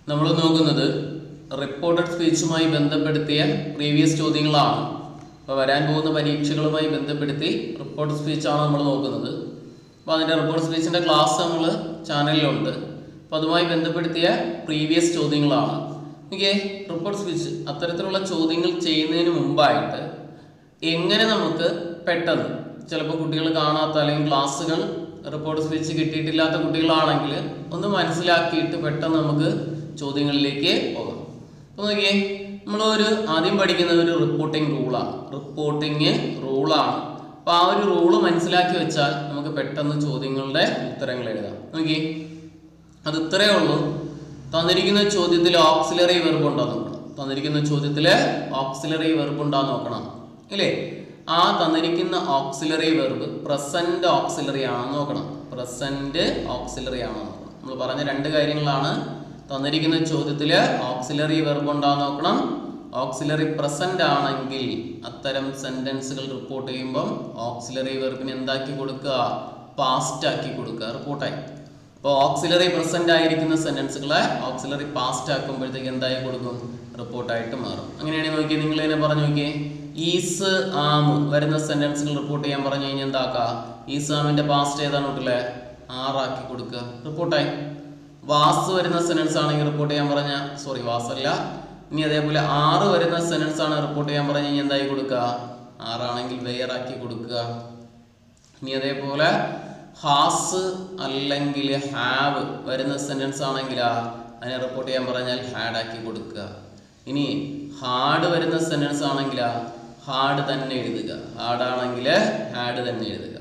നമ്മൾ നോക്കുന്നത് reported സ്പീച്ചുമായി ബന്ധപ്പെടുത്തിയ previous ചോദ്യങ്ങളാണ്. അപ്പോൾ വരാൻ പോകുന്ന പരീക്ഷകളുമായി ബന്ധപ്പെടുത്തി റിപ്പോർട്ടഡ് സ്പീച്ചാണ് നമ്മൾ നോക്കുന്നത്. അപ്പോൾ അതിൻ്റെ റിപ്പോർട്ട് സ്പീച്ചിൻ്റെ ക്ലാസ് നമ്മൾ ചാനലിലുണ്ട്. അപ്പോൾ അതുമായി ബന്ധപ്പെടുത്തിയ പ്രീവിയസ് ചോദ്യങ്ങളാണ്. എനിക്ക് റിപ്പോർട്ട് സ്പീച്ച് അത്തരത്തിലുള്ള ചോദ്യങ്ങൾ ചെയ്യുന്നതിന് മുമ്പായിട്ട് എങ്ങനെ നമുക്ക് പെട്ടെന്ന് ചിലപ്പോൾ കുട്ടികൾ കാണാത്ത അല്ലെങ്കിൽ ക്ലാസ്സുകൾ റിപ്പോർട്ട് സ്പീച്ച് കിട്ടിയിട്ടില്ലാത്ത കുട്ടികളാണെങ്കിൽ ഒന്ന് മനസ്സിലാക്കിയിട്ട് പെട്ടെന്ന് നമുക്ക് ചോദ്യങ്ങളിലേക്ക് പോകാം. അപ്പോൾ നോക്കിയേ, നമ്മളൊരു ആദ്യം പഠിക്കുന്ന ഒരു റിപ്പോർട്ടിംഗ് റൂളാണ്. അപ്പോൾ ആ ഒരു റൂള് മനസ്സിലാക്കി വെച്ചാൽ നമുക്ക് പെട്ടെന്ന് ചോദ്യങ്ങളുടെ ഉത്തരങ്ങൾ എഴുതാം. നോക്കിയേ, അത് ഇത്രയേ ഉള്ളൂ. തന്നിരിക്കുന്ന ചോദ്യത്തിൽ ഓക്സിലറി വെർബ് ഉണ്ടോ നോക്കണം. തന്നിരിക്കുന്ന ചോദ്യത്തിൽ ഓക്സിലറി വെർബ് ഉണ്ടോ നോക്കണം ഇല്ലേ? ആ തന്നിരിക്കുന്ന ഓക്സിലറി വെർബ് പ്രസന്റ് ഓക്സിലറി ആണെന്ന് നോക്കണം. പ്രസന്റ് ഓക്സിലറി ആണെന്ന് നോക്കണം. നമ്മൾ പറഞ്ഞ രണ്ട് കാര്യങ്ങളാണ്. തന്നിരിക്കുന്ന ചോദ്യത്തിൽ ഓക്സിലറി വെർബ് ഉണ്ടോ നോക്കണം. ഓക്സിലറി പ്രസന്റ് ആണെങ്കിൽ അത്തരം സെന്റൻസുകൾ റിപ്പോർട്ട് ചെയ്യുമ്പം ഓക്സിലറി വെർബിന് എന്താക്കി കൊടുക്കുക? പാസ്റ്റ് ആക്കി കൊടുക്കുക, റിപ്പോർട്ടായി. അപ്പോൾ ഓക്സിലറി പ്രസന്റ് ആയിരിക്കുന്ന സെന്റൻസുകളെ ഓക്സിലറി പാസ്റ്റ് ആക്കുമ്പോഴത്തേക്ക് എന്തായി കൊടുക്കും? റിപ്പോർട്ടായിട്ട് മാറും. അങ്ങനെയാണെങ്കിൽ നോക്കിയേ, നിങ്ങൾ തന്നെ പറഞ്ഞു നോക്കിയേ, ഈസ് ആം വരുന്ന സെന്റൻസുകൾ റിപ്പോർട്ട് ചെയ്യാൻ പറഞ്ഞു കഴിഞ്ഞാൽ എന്താക്കുക? ഈസ് ആമിന്റെ പാസ്റ്റ് ഏതാണ് കുട്ടികളെ? ആറാക്കി കൊടുക്കുക, റിപ്പോർട്ടായി. വാസ് വരുന്ന സെന്റൻസ് ആണെങ്കിൽ റിപ്പോർട്ട് ചെയ്യാൻ പറഞ്ഞാൽ വാസല്ല, ഇനി അതേപോലെ ആറ് വരുന്ന സെന്റൻസ് ആണ് റിപ്പോർട്ട് ചെയ്യാൻ പറഞ്ഞു കഴിഞ്ഞാൽ എന്തായി കൊടുക്കുക? ആറാണെങ്കിൽ വെയറാക്കി കൊടുക്കുക. ഇനി അതേപോലെ ഹാസ് അല്ലെങ്കിൽ ഹാവ് വരുന്ന സെന്റൻസ് ആണെങ്കിൽ അതിനെ റിപ്പോർട്ട് ചെയ്യാൻ പറഞ്ഞാൽ ഹാഡ് ആക്കി കൊടുക്കുക. ഇനി ഹാഡ് വരുന്ന സെന്റൻസ് ആണെങ്കിൽ ഹാഡ് തന്നെ എഴുതുക. ഹാഡാണെങ്കിൽ ഹാഡ് തന്നെ എഴുതുക.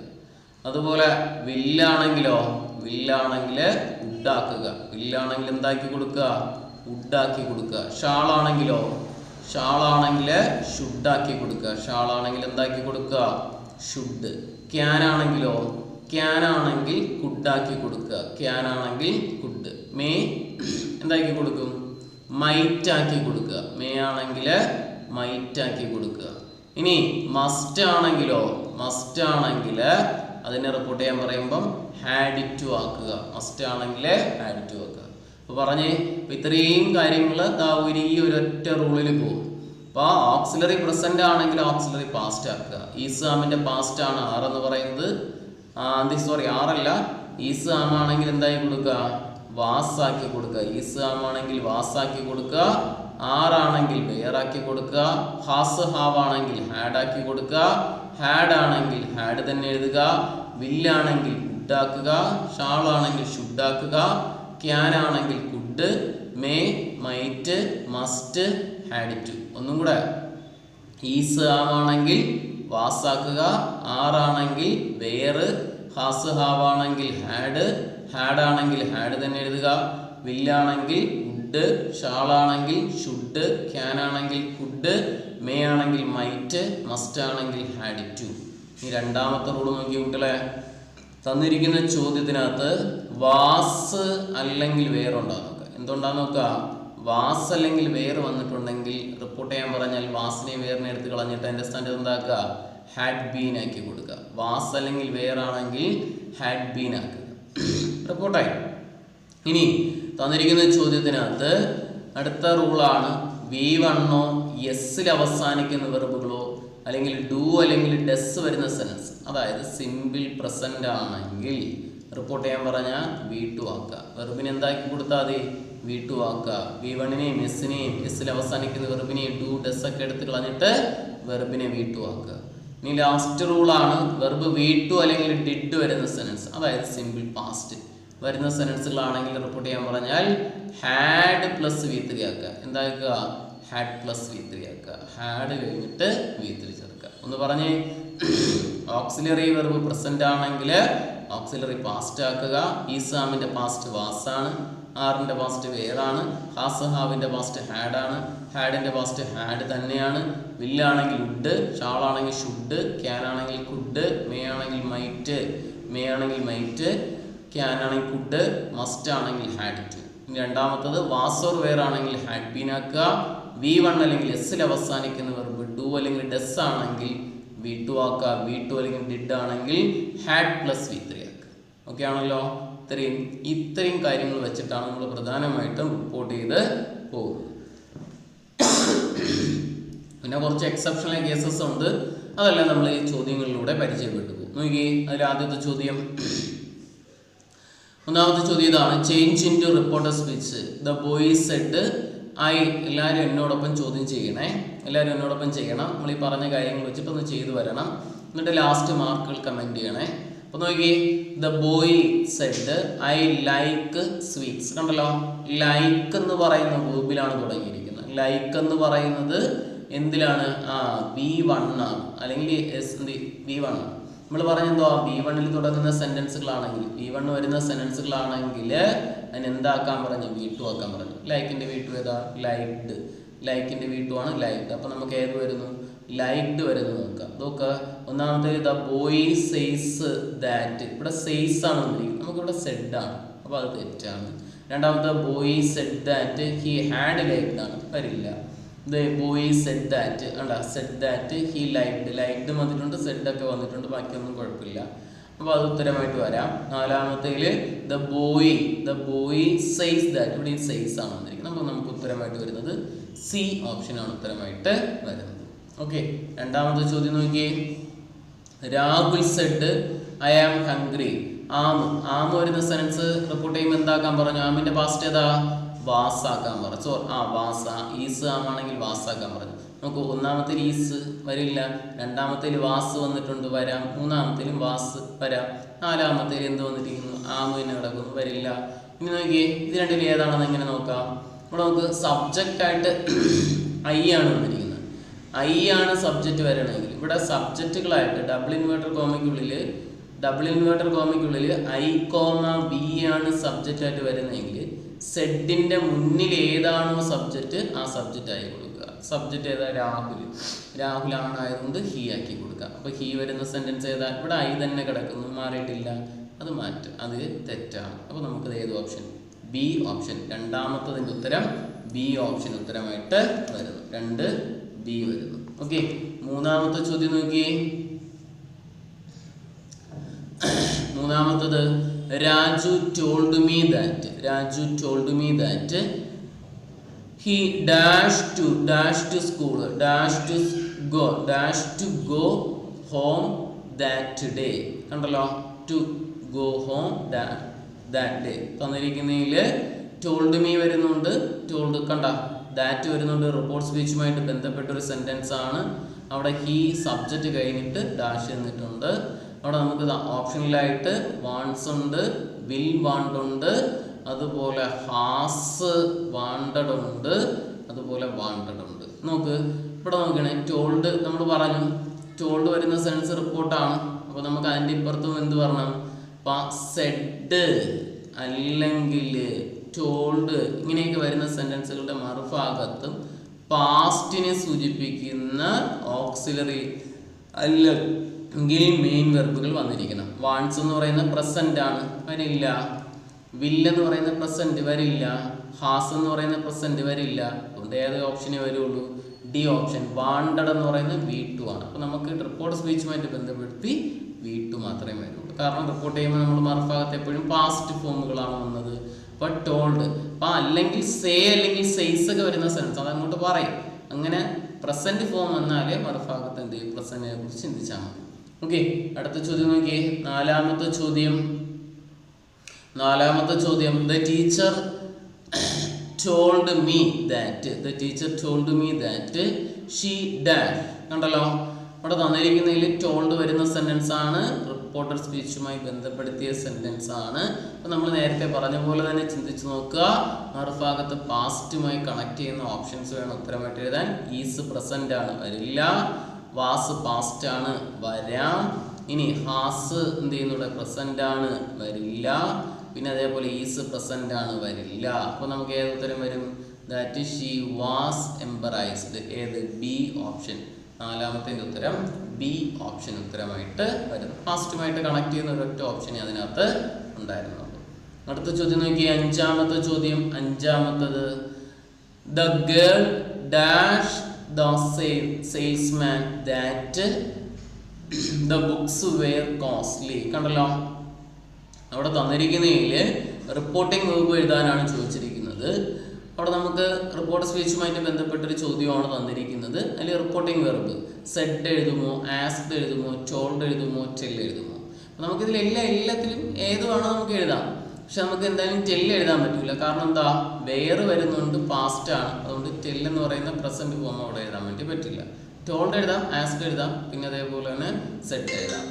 അതുപോലെ വില്ലാണെങ്കിലോ? വില്ലാണെങ്കിൽ വുഡാക്കുക. വില്ലാണെങ്കിൽ എന്താക്കി കൊടുക്കുക? വുഡാക്കി കൊടുക്കുക. ഷാളാണെങ്കിലോ? ഷാളാണെങ്കിൽ ഷുഡാക്കി കൊടുക്കുക. ഷാളാണെങ്കിൽ എന്താക്കി കൊടുക്കുക? ഷുഡ്. ക്യാനാണെങ്കിലോ? ക്യാനാണെങ്കിൽ കുഡാക്കി കൊടുക്കുക. ക്യാനാണെങ്കിൽ കുഡ്. മേ എന്താക്കി കൊടുക്കും? മൈറ്റ് ആക്കി കൊടുക്കുക. മേ ആണെങ്കിൽ മൈറ്റ് ആക്കി കൊടുക്കുക. ഇനി മസ്റ്റ് ആണെങ്കിലോ? മസ്റ്റ് ആണെങ്കിൽ അതിനെ റിപ്പോർട്ട് ചെയ്യാൻ പറയുമ്പം ഹാഡ് ടു ആക്കുക. മസ്റ്റ് ആണെങ്കിൽ ഹാഡ് ടു ആക്കുക. അപ്പോൾ പറഞ്ഞേ, ഇത്രയും കാര്യങ്ങൾ ഈ ഒരൊറ്റ റൂളിൽ പോകും. അപ്പോൾ ഓക്സിലറി പ്രസന്റ് ആണെങ്കിൽ ഓക്സിലറി പാസ്റ്റ് ആക്കുക. ഈസ് ആമിന്റെ പാസ്റ്റ് ആണ് ആറെന്ന് പറയുന്നത്. ആറല്ല, ഈസ് ആമാണെങ്കിൽ എന്തായി കൊടുക്കുക? വാസാക്കി കൊടുക്കുക. ഈസ് ആമാണെങ്കിൽ വാസാക്കി കൊടുക്കുക. ആറാണെങ്കിൽ വെയറാക്കി കൊടുക്കുക. ഹാസ് ഹാവ് ആണെങ്കിൽ ഹാഡ് ആക്കി കൊടുക്കുക. ഹാഡ് ആണെങ്കിൽ ഹാഡ് തന്നെ എഴുതുക. വില്ലാണെങ്കിൽ വുഡാക്കുക. ഷാളാണെങ്കിൽ ഷുഡാക്കുക. ക്യാൻ ആണെങ്കിൽ could. May might must had to. ഒന്നും കൂടെ, ഈസ് ആമാണെങ്കിൽ വാസാക്കുക. ആറാണെങ്കിൽ വെയറ്. ഹാസ് ഹാവ് ആണെങ്കിൽ ഹാഡ്. ഹാഡ് ആണെങ്കിൽ ഹാഡ് തന്നെ എഴുതുക. വില്ലാണെങ്കിൽ വുഡ്. ഷാളാണെങ്കിൽ ഷുഡ്. ക്യാൻ ആണെങ്കിൽ കുഡ്. മേ ആണെങ്കിൽ മൈറ്റ്. മസ്റ്റ് ആണെങ്കിൽ ഹാഡ് ടു. ഈ രണ്ടാമത്തെ റൂള് നോക്കി കുട്ടികളെ, തന്നിരിക്കുന്ന ചോദ്യത്തിനകത്ത് വാസ് അല്ലെങ്കിൽ വേറുണ്ടാകും. എന്തുണ്ടാകും നോക്കുക? വാസ് അല്ലെങ്കിൽ വേർ വന്നിട്ടുണ്ടെങ്കിൽ റിപ്പോർട്ട് ചെയ്യാൻ പറഞ്ഞാൽ വാസിനെ വേറിനെ എടുത്ത് കളഞ്ഞിട്ട് അതിൻ്റെ സ്ഥാനത്ത് എന്താക്കുക? ഹാഡ് ബീൻ ആക്കി കൊടുക്കുക. വാസ് അല്ലെങ്കിൽ വേറാണെങ്കിൽ ഹാഡ് ബീൻ ആക്കുക, റിപ്പോർട്ടായി. ഇനി തന്നിരിക്കുന്ന ചോദ്യത്തിനകത്ത് അടുത്ത റൂളാണ്, V1 എസ്സിൽ അവസാനിക്കുന്ന വെർബുകളോ അല്ലെങ്കിൽ ഡു അല്ലെങ്കിൽ ഡെസ് വരുന്ന സെൻസ്, അതായത് സിമ്പിൾ പ്രസന്റ് ആണെങ്കിൽ റിപ്പോർട്ട് ചെയ്യാൻ പറഞ്ഞാൽ V2 ആക്കുക. വെർബിനെ എന്താക്കി കൊടുത്താൽ മതി? V2 ആക്കുക. V1നെയും എസ്സിനെയും എസ്സിൽ അവസാനിക്കുന്ന വെർബിനെയും ഡു ഡെസ് ഒക്കെ എടുത്ത് കളഞ്ഞിട്ട് വെർബിനെ V2 ആക്കുക. ഇനി ലാസ്റ്റ് റൂളാണ്, വെർബ് V2 അല്ലെങ്കിൽ ഡിഡ് വരുന്ന സെൻസ്, അതായത് സിമ്പിൾ പാസ്റ്റ് വരുന്ന സെൻസുകളാണെങ്കിൽ റിപ്പോർട്ട് ചെയ്യാൻ പറഞ്ഞാൽ ഹാഡ് പ്ലസ് V3 ആക്കുക. എന്താക്കുക? ഹാഡ് പ്ലസ് V3 ആക്കുക. ഹാഡ് കഴിഞ്ഞിട്ട് V3 ചേർക്കുക. ഒന്ന് പറഞ്ഞേ, ഓക്സിലറി വെർബ് പ്രസന്റ് ആണെങ്കിൽ ഓക്സിലറി പാസ്റ്റ് ആക്കുക. ഈസാമിന്റെ പാസ്റ്റ് വാസാണ്. ആറിന്റെ പാസ്റ്റ് വേറാണ്. ഹാസ് ഹാവിന്റെ പാസ്റ്റ് ഹാഡാണ്. ഹാഡിന്റെ പാസ്റ്റ് ഹാഡ് തന്നെയാണ്. വില്ലാണെങ്കിൽ വുഡ്. ഷാളാണെങ്കിൽ ഷുഡ്. ക്യാൻ ആണെങ്കിൽ കുഡ്. മേ ആണെങ്കിൽ മൈറ്റ്. മേ ആണെങ്കിൽ മൈറ്റ്. ക്യാൻ ആണെങ്കിൽ കുഡ്. മസ്റ്റ് ആണെങ്കിൽ ഹാഡ് ടു. ഇനി രണ്ടാമത്തത് വാസോർ വേർ ആണെങ്കിൽ ഹാഡ് ബീൻ ആക്കുക. V1 അല്ലെങ്കിൽ എസ്സിൽ അവസാനിക്കുന്ന വെർബ് ഡു അല്ലെങ്കിൽ ഡെസ് ആണെങ്കിൽ V2 ആക്കുക. V2 അല്ലെങ്കിൽ ഡിഡ് ആണെങ്കിൽ ഹാഡ് പ്ലസ് V3 ആക്കുക. ഓക്കെ ആണല്ലോ? ഇത്രയും കാര്യങ്ങൾ വെച്ചിട്ടാണ് നമ്മൾ പ്രധാനമായിട്ടും റിപ്പോർട്ട് ചെയ്ത് പോകുന്നത്. പിന്നെ കുറച്ച് എക്സെപ്ഷണൽ കേസസ് ഉണ്ട്, അതെല്ലാം നമ്മൾ ഈ ചോദ്യങ്ങളിലൂടെ പരിചയപ്പെട്ടു പോകും. നോക്കിയേ, അതിൽ ആദ്യത്തെ ചോദ്യം, ഒന്നാമത്തെ ചോദ്യം ഇതാണ്. Change into reporter speech. The boy said I. എല്ലാവരും എന്നോടൊപ്പം ചോദ്യം ചെയ്യണേ, എല്ലാവരും എന്നോടൊപ്പം ചെയ്യണം. നമ്മൾ ഈ പറഞ്ഞ കാര്യങ്ങൾ വെച്ചിട്ടൊന്ന് ചെയ്തു വരണം. എന്നിട്ട് ലാസ്റ്റ് മാർക്കുകൾ കമൻറ്റ് ചെയ്യണേ. അപ്പോൾ നോക്കിയേ, the boy said I like sweets. കണ്ടല്ലോ, ലൈക്ക് എന്ന് പറയുന്ന വേർബിലാണ് തുടങ്ങിയിരിക്കുന്നത്. ലൈക്ക് എന്ന് പറയുന്നത് എന്തിലാണ്? V1 ആണ്, അല്ലെങ്കിൽ V1. നമ്മൾ പറഞ്ഞെന്തോ V1ൽ തുടങ്ങുന്ന സെന്റൻസുകളാണെങ്കിൽ, V1 വരുന്ന സെന്റൻസുകളാണെങ്കിൽ അതിന് എന്താക്കാൻ പറഞ്ഞു? V2 ആക്കാൻ പറഞ്ഞു. ലൈക്കിന്റെ V2 ഏതാ? ലൈക്ഡ്. ലൈക്കിന്റെ V2 ആണ് ലൈക്ഡ്. അപ്പൊ നമുക്ക് ഏത് വരുന്നു? ലൈക്ഡ് വരുന്നു. നോക്കുക, ഒന്നാമത്തെ ദ ബോയ് സെയ്സ് ദാറ്റ്. ഇവിടെ സെയ്സ് ആണ് വന്നിരിക്കുന്നത്, നമുക്കിവിടെ സെഡ് ആണ്, അപ്പൊ അത് തെറ്റാണ്. രണ്ടാമത്തെ boy said that he had liked ആണ്, വരില്ല. The boy said that, said that he liked. Liked വന്നിട്ടുണ്ട്, സെഡ് ഒക്കെ വന്നിട്ടുണ്ട്, ബാക്കിയൊന്നും കുഴപ്പമില്ല. അപ്പോൾ അത് ഉത്തരമായിട്ട് വരാം. നാലാമത്തേല് the boy says that. ഇവിടെ says ആണ് വന്നിരിക്കുന്നത്. അപ്പോൾ നമുക്ക് ഉത്തരമായിട്ട് വരുന്നത് C ഓപ്ഷൻ ആണ് ഉത്തരമായിട്ട് വരുന്നത്. ഓക്കെ, രണ്ടാമത്തെ ചോദ്യം നോക്കിയേ. Rahul said I am hungry. Am വരുന്ന സെൻസ് റിപ്പോർട്ട് ചെയ്യുമ്പോൾ എന്താക്കാൻ പറഞ്ഞു? ആമിന്റെ പാസ്റ്റ് ഏതാ? വാസാക്കാൻ പറഞ്ഞു. വാസ. ഈസ് ആമാണെങ്കിൽ വാസാക്കാൻ പറഞ്ഞു. നമുക്ക് ഒന്നാമത്തേൽ ഈസ് വരില്ല, രണ്ടാമത്തേൽ വാസ് വന്നിട്ടുണ്ട്, വരാം. മൂന്നാമത്തേലും വാസ് വരാം. നാലാമത്തേൽ എന്ത് വന്നിരിക്കുന്നു? ആമു തന്നെ കിടക്കുന്നു, വരില്ല. ഇനി നോക്കിയേ, ഇത് രണ്ടിലും ഏതാണെന്ന് എങ്ങനെ നോക്കാം? ഇവിടെ നമുക്ക് സബ്ജക്റ്റ് ആയിട്ട് ഐ ആണ് വന്നിരിക്കുന്നത്. ഐ ആണ് സബ്ജക്റ്റ് വരണമെങ്കിൽ ഇവിടെ സബ്ജക്റ്റുകളായിട്ട് ഡബിൾ ഇൻവേർട്ടർ കോമയ്ക്കുള്ളിൽ ഐ കോമ ബി ആണ് സബ്ജക്റ്റ് ആയിട്ട് വരുന്നതെങ്കിൽ സെഡിന്റെ മുന്നിൽ ഏതാണോ സബ്ജക്റ്റ് ആ സബ്ജക്റ്റ് ആയി കൊടുക്കുക. സബ്ജക്റ്റ് ഏതാ? രാഹുൽ ആണായതുകൊണ്ട് ഹി ആക്കി കൊടുക്കുക. അപ്പൊ ഹി വരുന്ന സെന്റൻസ് ഏതാ? ഇവിടെ ഐ തന്നെ കിടക്കുന്നു, മാറിയിട്ടില്ല, അത് മാറ്റും, അത് തെറ്റാണ്. അപ്പൊ നമുക്കത് ഏത് ഓപ്ഷൻ? B option. രണ്ടാമത്തതിന്റെ ഉത്തരം ബി ഓപ്ഷൻ ഉത്തരമായിട്ട് വരുന്നു. 2B വരുന്നു. ഓക്കെ, മൂന്നാമത്തെ ചോദ്യം നോക്കിയേ. മൂന്നാമത്തത്, Raju told me that he dashed to school to go home that day. കണ്ടല്ലോ, to go home that day. തന്നിരിക്കുന്നതിൽ ടോൾഡ് മീ വരുന്നുണ്ട്, ടോൾഡ് കണ്ട ദാറ്റ് വരുന്നുണ്ട്. റിപ്പോർട്ട് സ്പീച്ചുമായിട്ട് ബന്ധപ്പെട്ട ഒരു സെന്റൻസ് ആണ്. അവിടെ ഹി സബ്ജക്റ്റ് കഴിഞ്ഞിട്ട് ഡാഷ് എന്നിട്ടുണ്ട്. അവിടെ നമുക്ക് ഓപ്ഷനിലായിട്ട് വാണ്ട്സ് ഉണ്ട്, വിൽ വാണ്ട് ഉണ്ട്, അതുപോലെ ഹാസ് വാണ്ടഡ് ഉണ്ട്, അതുപോലെ വാണ്ടഡ് ഉണ്ട്. നോക്ക്, ഇവിടെ നോക്കണേ, ടോൾഡ് നമ്മൾ പറഞ്ഞു, ടോൾഡ് വരുന്ന സെൻസ് റിപ്പോർട്ടാണ്. അപ്പോൾ നമുക്ക് അതിൻ്റെ ഇപ്പുറത്തും എന്ത് പറയണം? സെഡ് അല്ലെങ്കിൽ ടോൾഡ് ഇങ്ങനെയൊക്കെ വരുന്ന സെന്റൻസുകളുടെ മറുഭാഗത്തും പാസ്റ്റിനെ സൂചിപ്പിക്കുന്ന ഓക്സിലറി അല്ലെങ്കിൽ മെയിൻ വെർബുകൾ വന്നിരിക്കണം. വാണ്ട്സ് എന്ന് പറയുന്ന പ്രസന്റ് ആണ്, വരില്ല. വില്ല് എന്ന് പറയുന്ന പ്രസന്റ് വരില്ല. ഹാസ് എന്ന് പറയുന്ന പ്രസന്റ് വരില്ല. അതുകൊണ്ട് ഏത് ഓപ്ഷനേ വരുള്ളൂ? D option. വാണ്ടഡ് എന്ന് പറയുന്നത് V2 ആണ്. അപ്പോൾ നമുക്ക് റിപ്പോർട്ട് സ്പീച്ചുമായിട്ട് ബന്ധപ്പെടുത്തി V2 മാത്രമേ വരുള്ളൂ. കാരണം റിപ്പോർട്ട് ചെയ്യുമ്പോൾ നമ്മൾ മറുഭാഗത്ത് എപ്പോഴും പാസ്റ്റ് ഫോമുകളാണ് വന്നത്. അപ്പോൾ ടോൾഡ്, അപ്പോൾ അല്ലെങ്കിൽ സേ അല്ലെങ്കിൽ സെയ്സ് ഒക്കെ വരുന്ന സെൻസ് അത് അങ്ങോട്ട് പറയും. അങ്ങനെ പ്രസന്റ് ഫോം വന്നാലേ മറുഭാഗത്ത് എന്ത് ചെയ്യും? പ്രസന്റിനെ കുറിച്ച് ചിന്തിച്ചാൽ മതി. ഓക്കെ, അടുത്ത ചോദ്യം നോക്കിയേ. നാലാമത്തെ ചോദ്യം the teacher told me that she dash. കണ്ടല്ലോ, ഇവിടെ തന്നിരിക്കുന്നതിൽ ടോൾഡ് വരുന്ന സെന്റൻസ് ആണ്, റിപ്പോർട്ടർ സ്പീച്ചുമായി ബന്ധപ്പെടുത്തിയ സെന്റൻസ് ആണ്. അപ്പോൾ നമ്മൾ നേരത്തെ പറഞ്ഞ പോലെ തന്നെ ചിന്തിച്ച് നോക്കുക. മറുഭാഗത്ത് പാസ്റ്റുമായി കണക്ട് ചെയ്യുന്ന ഓപ്ഷൻസ് വേണം ഉത്തരമായിട്ട് എഴുതാൻ. ഈസ് പ്രസന്റ് ആണ്, വരില്ല. വാസ് പാസ്റ്റ് ആണ്, വരാം. ഇനി ഹാസ് എന്ത് ചെയ്യുന്നുണ്ട്? പ്രസന്റ് ആണ്, വരില്ല. പിന്നെ അതേപോലെ ഈസ് പ്രസന്റ് ആണ്, വരില്ല. അപ്പോൾ നമുക്ക് ഏത് ഉത്തരം വരും? That she was embarrassed. ഏത്? B option. നാലാമത്തെ ഉത്തരം ബി ഓപ്ഷൻ ഉത്തരമായിട്ട് വരുന്നു. പാസ്റ്റുമായിട്ട് കണക്ട് ചെയ്യുന്ന ഒരൊറ്റ ഓപ്ഷനെ അതിനകത്ത് ഉണ്ടായിരുന്നുള്ളൂ. അടുത്ത ചോദ്യം നോക്കി, അഞ്ചാമത്തെ ചോദ്യം. അഞ്ചാമത്തത്, the girl dash the salesman that the books were costly. കണ്ടല്ലോ, അവിടെ തന്നിരിക്കുന്നതിൽ റിപ്പോർട്ടിംഗ് വേർബ് എഴുതാനാണ് ചോദിച്ചിരിക്കുന്നത്. അവിടെ നമുക്ക് റിപ്പോർട്ട് സ്പീച്ചുമായിട്ട് ബന്ധപ്പെട്ടൊരു ചോദ്യമാണ് തന്നിരിക്കുന്നത്. അതിൽ റിപ്പോർട്ടിംഗ് വെർബ് സെഡ് എഴുതുമോ, ആസ്ക്ഡ് എഴുതുമോ, ടോൾഡ് എഴുതുമോ, ടെൽ എഴുതുമോ. അപ്പോൾ നമുക്കിതിൽ എല്ലാത്തിലും ഏത് വേണോ നമുക്ക് എഴുതാം. പക്ഷെ നമുക്ക് എന്തായാലും ടെൽ എഴുതാൻ പറ്റില്ല. കാരണം എന്താ, വേറെ വരുന്നുണ്ട്, പാസ്റ്റ് ആണ്. അതുകൊണ്ട് ടെൽ എന്ന് പറയുന്ന പ്രസന്റ് ഫോം അവിടെ എഴുതാൻ വേണ്ടി പറ്റില്ല. ടോൾഡ് എഴുതാം, ആസ്ക്ഡ് എഴുതാം, പിന്നെ അതേപോലെ തന്നെ സെഡ് എഴുതാം.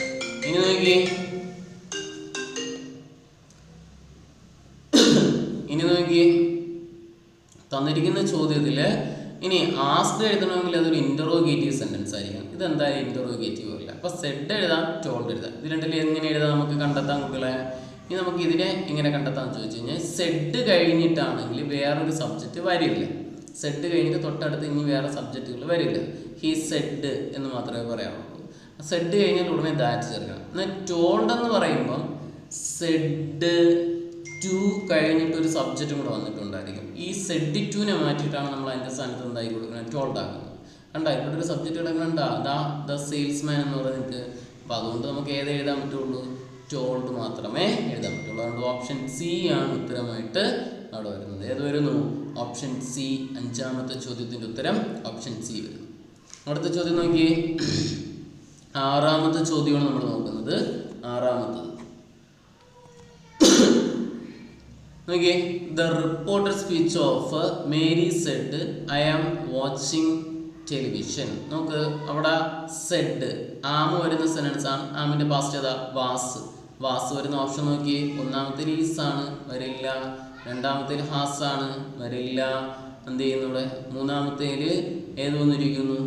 ഇനി നോക്കി തന്നിരിക്കുന്ന ചോദ്യത്തിൽ ഇനി ആസ്ക്ഡ് എഴുതണമെങ്കിൽ അതൊരു ഇൻറ്ററോഗേറ്റീവ് സെന്റൻസ് ആയിരിക്കണം. ഇതെന്തായാലും ഇൻറ്ററോഗേറ്റീവ് അല്ല. അപ്പോൾ സെഡ് എഴുതാം, ടോൾഡ് എഴുതാം. ഇത് രണ്ടിൽ എങ്ങനെ എഴുതാം നമുക്ക് കണ്ടെത്താൻ കുട്ടികളെ? ഇനി നമുക്ക് ഇതിനെ എങ്ങനെ കണ്ടെത്താമെന്ന് ചോദിച്ചു കഴിഞ്ഞാൽ, സെഡ് കഴിഞ്ഞിട്ടാണെങ്കിൽ വേറൊരു സബ്ജക്റ്റ് വരില്ല. സെഡ് കഴിഞ്ഞിട്ട് തൊട്ടടുത്ത് ഇനി വേറെ സബ്ജക്റ്റുകൾ വരില്ല. ഹി സെഡ് എന്ന് മാത്രമേ പറയാവുള്ളൂ. സെഡ് കഴിഞ്ഞാൽ ഉടനെ ദാറ്റ് ചേർക്കണം. എന്നാൽ ടോൾഡ് എന്ന് പറയുമ്പം സെഡ് ടു കഴിഞ്ഞിട്ട് ഒരു സബ്ജക്റ്റും കൂടെ വന്നിട്ടുണ്ടായിരിക്കും. ഈ സെഡ് ടുവിനെ മാറ്റിയിട്ടാണ് നമ്മൾ അതിൻ്റെ സ്ഥാനത്ത് എന്തായി കൊടുക്കുന്നത്, ടോൾഡ് ആക്കുന്നത്. കണ്ടാ ഇവിടെ ഒരു സബ്ജക്റ്റ് കിടക്കണ്ട, ദ സെയിൽസ്മാൻ എന്ന് പറഞ്ഞിട്ട്. അപ്പോൾ അതുകൊണ്ട് നമുക്ക് ഏത് എഴുതാൻ പറ്റുള്ളൂ, ടോൾഡ് മാത്രമേ എഴുതാൻ പറ്റുള്ളൂ. അതുകൊണ്ട് ഓപ്ഷൻ സി ആണ് ഉത്തരമായിട്ട് അവിടെ വരുന്നത്. ഏത് വരുന്നു, ഓപ്ഷൻ സി. അഞ്ചാമത്തെ ചോദ്യത്തിൻ്റെ ഉത്തരം ഓപ്ഷൻ സി വരുന്നു. അടുത്ത ചോദ്യം നോക്കിയേ, ആറാമത്തെ ചോദ്യമാണ് നമ്മൾ നോക്കുന്നത്. ആറാമത്തത് നോക്കിയേ, the reporter speech of Mary said I am watching television. നമുക്ക് അവിടെ സെഡ് ആമ് വരുന്ന സെന്റൻസ് ആണ്. ആമിന്റെ പാസ്റ്റ് ഏതാ, വാസ്. വാസ് വരുന്ന ഓപ്ഷൻ നോക്കി, ഒന്നാമത്തെ ഈസ് ആണ്, വരില്ല. രണ്ടാമത്തേൽ ഹാസ് ആണ്, വരില്ല. എന്ത് ചെയ്യുന്നു ഇവിടെ, മൂന്നാമത്തേൽ ഏത് വന്നിരിക്കുന്നു,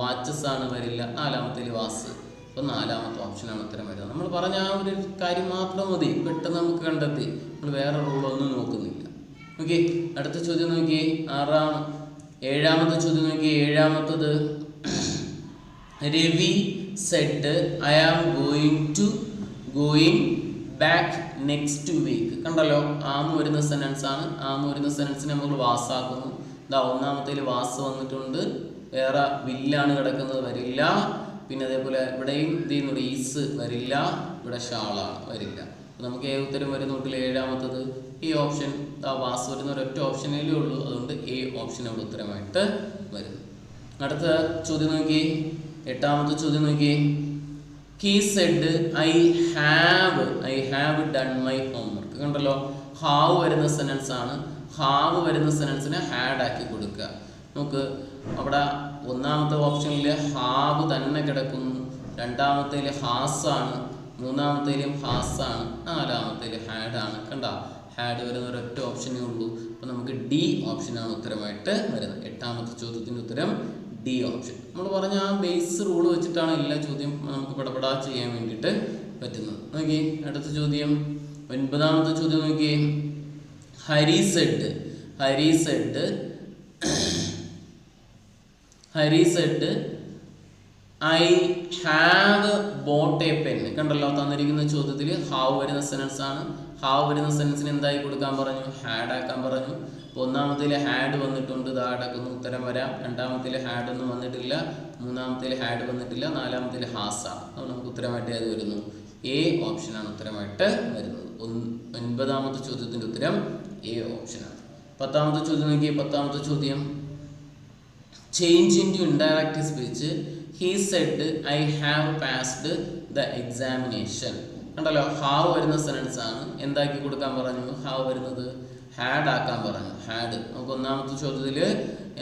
വാച്ചസ് ആണ്, വരില്ല. നാലാമത്തേൽ വാസ്. അപ്പോൾ നാലാമത്തെ ഓപ്ഷനാണ് ഉത്തരം വരുന്നത്. നമ്മൾ പറഞ്ഞ ആ ഒരു കാര്യം മാത്രം മതി, പെട്ടെന്ന് നമുക്ക് കണ്ടെത്തി. നമ്മൾ വേറെ റൂളൊന്നും നോക്കുന്നില്ല. ഓക്കെ, അടുത്ത ചോദ്യം നോക്കി, ഏഴാമത്തെ ചോദ്യം നോക്കി. ഏഴാമത്തത്, Ravi said I am going back next week. കണ്ടല്ലോ, ആമ് വരുന്ന സെന്റൻസ് ആണ്. ആമ് വരുന്ന സെന്റൻസിനെ നമ്മൾ വാസാക്കുന്നു. ഇതാ ഒന്നാമത്തേൽ വാസ് വന്നിട്ടുണ്ട്, വേറെ വില്ലാണ് കിടക്കുന്നത്, വരില്ല. പിന്നെ അതേപോലെ ഇവിടെയും ഇത് ചെയ്യുന്നുണ്ട്, ഈസ് വരില്ല. ഇവിടെ ഷാളാണ്, വരില്ല. നമുക്ക് ഏ ഉത്തരം വരുന്നുണ്ടില്ല, ഏഴാമത്തത് ഈ ഓപ്ഷൻ. വാസ് വരുന്ന ഒരൊറ്റ ഓപ്ഷനേ ഉള്ളൂ. അതുകൊണ്ട് എ ഓപ്ഷൻ അവിടെ ഉത്തരമായിട്ട് വരുന്നു. അടുത്ത ചോദ്യം നോക്കി, എട്ടാമത്തെ ചോദ്യം നോക്കി. He said I have done my homework. കണ്ടല്ലോ, ഹാവ് വരുന്ന സെന്റൻസ് ആണ്. ഹാവ് വരുന്ന സെന്റൻസിനെ ഹാഡ് ആക്കി കൊടുക്കുക. നമുക്ക് അവിടെ ഒന്നാമത്തെ ഓപ്ഷനിൽ ഹാവ് തന്നെ കിടക്കുന്നു, രണ്ടാമത്തേൽ ഹാസ് ആണ്, മൂന്നാമത്തേലും ഹാസ് ആണ്, നാലാമത്തേൽ ഹാഡ് ആണ്. കണ്ട, ഹാഡ് വരുന്ന ഒരൊറ്റ ഓപ്ഷനേ ഉള്ളൂ. അപ്പോൾ നമുക്ക് ഡി ഓപ്ഷനാണ് ഉത്തരമായിട്ട് വരുന്നത്. എട്ടാമത്തെ ചോദ്യത്തിൻ്റെ ഉത്തരം ഡി ഓപ്ഷൻ. നമ്മൾ പറഞ്ഞ ആ ബേസ് റൂൾ വെച്ചിട്ടാണ് എല്ലാ ചോദ്യം നമുക്ക് പടപടാ ചെയ്യാൻ വേണ്ടിയിട്ട് പറ്റുന്നത്. നോക്കി അടുത്ത ചോദ്യം, ഒൻപതാമത്തെ ചോദ്യം നോക്കി. Hari said I have bought a pen. കണ്ടല്ലോ, തന്നിരിക്കുന്ന ചോദ്യത്തിൽ ഹാവ് വരുന്ന സെന്റൻസ് ആണ്. ഹാവ് വരുന്ന സെന്റൻസിന് എന്തായി കൊടുക്കാൻ പറഞ്ഞു, ഹാഡ് ആക്കാൻ പറഞ്ഞു. ഒന്നാമത്തേൽ ഹാഡ് വന്നിട്ടുണ്ട്, ദാടക്കുന്നു, ഉത്തരം വരാം. രണ്ടാമത്തേൽ ഹാഡ് ഒന്നും വന്നിട്ടില്ല, മൂന്നാമത്തേൽ ഹാഡ് വന്നിട്ടില്ല, നാലാമത്തേൽ ഹാസാണ്. അപ്പോൾ നമുക്ക് ഉത്തരമായിട്ട് ഏത് വരുന്നു, എ ഓപ്ഷനാണ് ഉത്തരമായിട്ട് വരുന്നത്. ഒൻപതാമത്തെ ചോദ്യത്തിൻ്റെ ഉത്തരം എ ഓപ്ഷനാണ്. പത്താമത്തെ ചോദ്യം നോക്കിയേ. പത്താമത്തെ ചോദ്യം, change into indirect speech. He said I have passed the examination. കണ്ടല്ലോ, ഹാവ് വരുന്ന സെന്റൻസ് ആണ്. എന്താക്കി കൊടുക്കാൻ പറഞ്ഞു, ഹാവ് വരുന്നത് ഹാഡ് ആക്കാൻ പറഞ്ഞു. ഹാഡ് നമുക്ക് ഒന്നാമത്തെ ചോദ്യത്തിൽ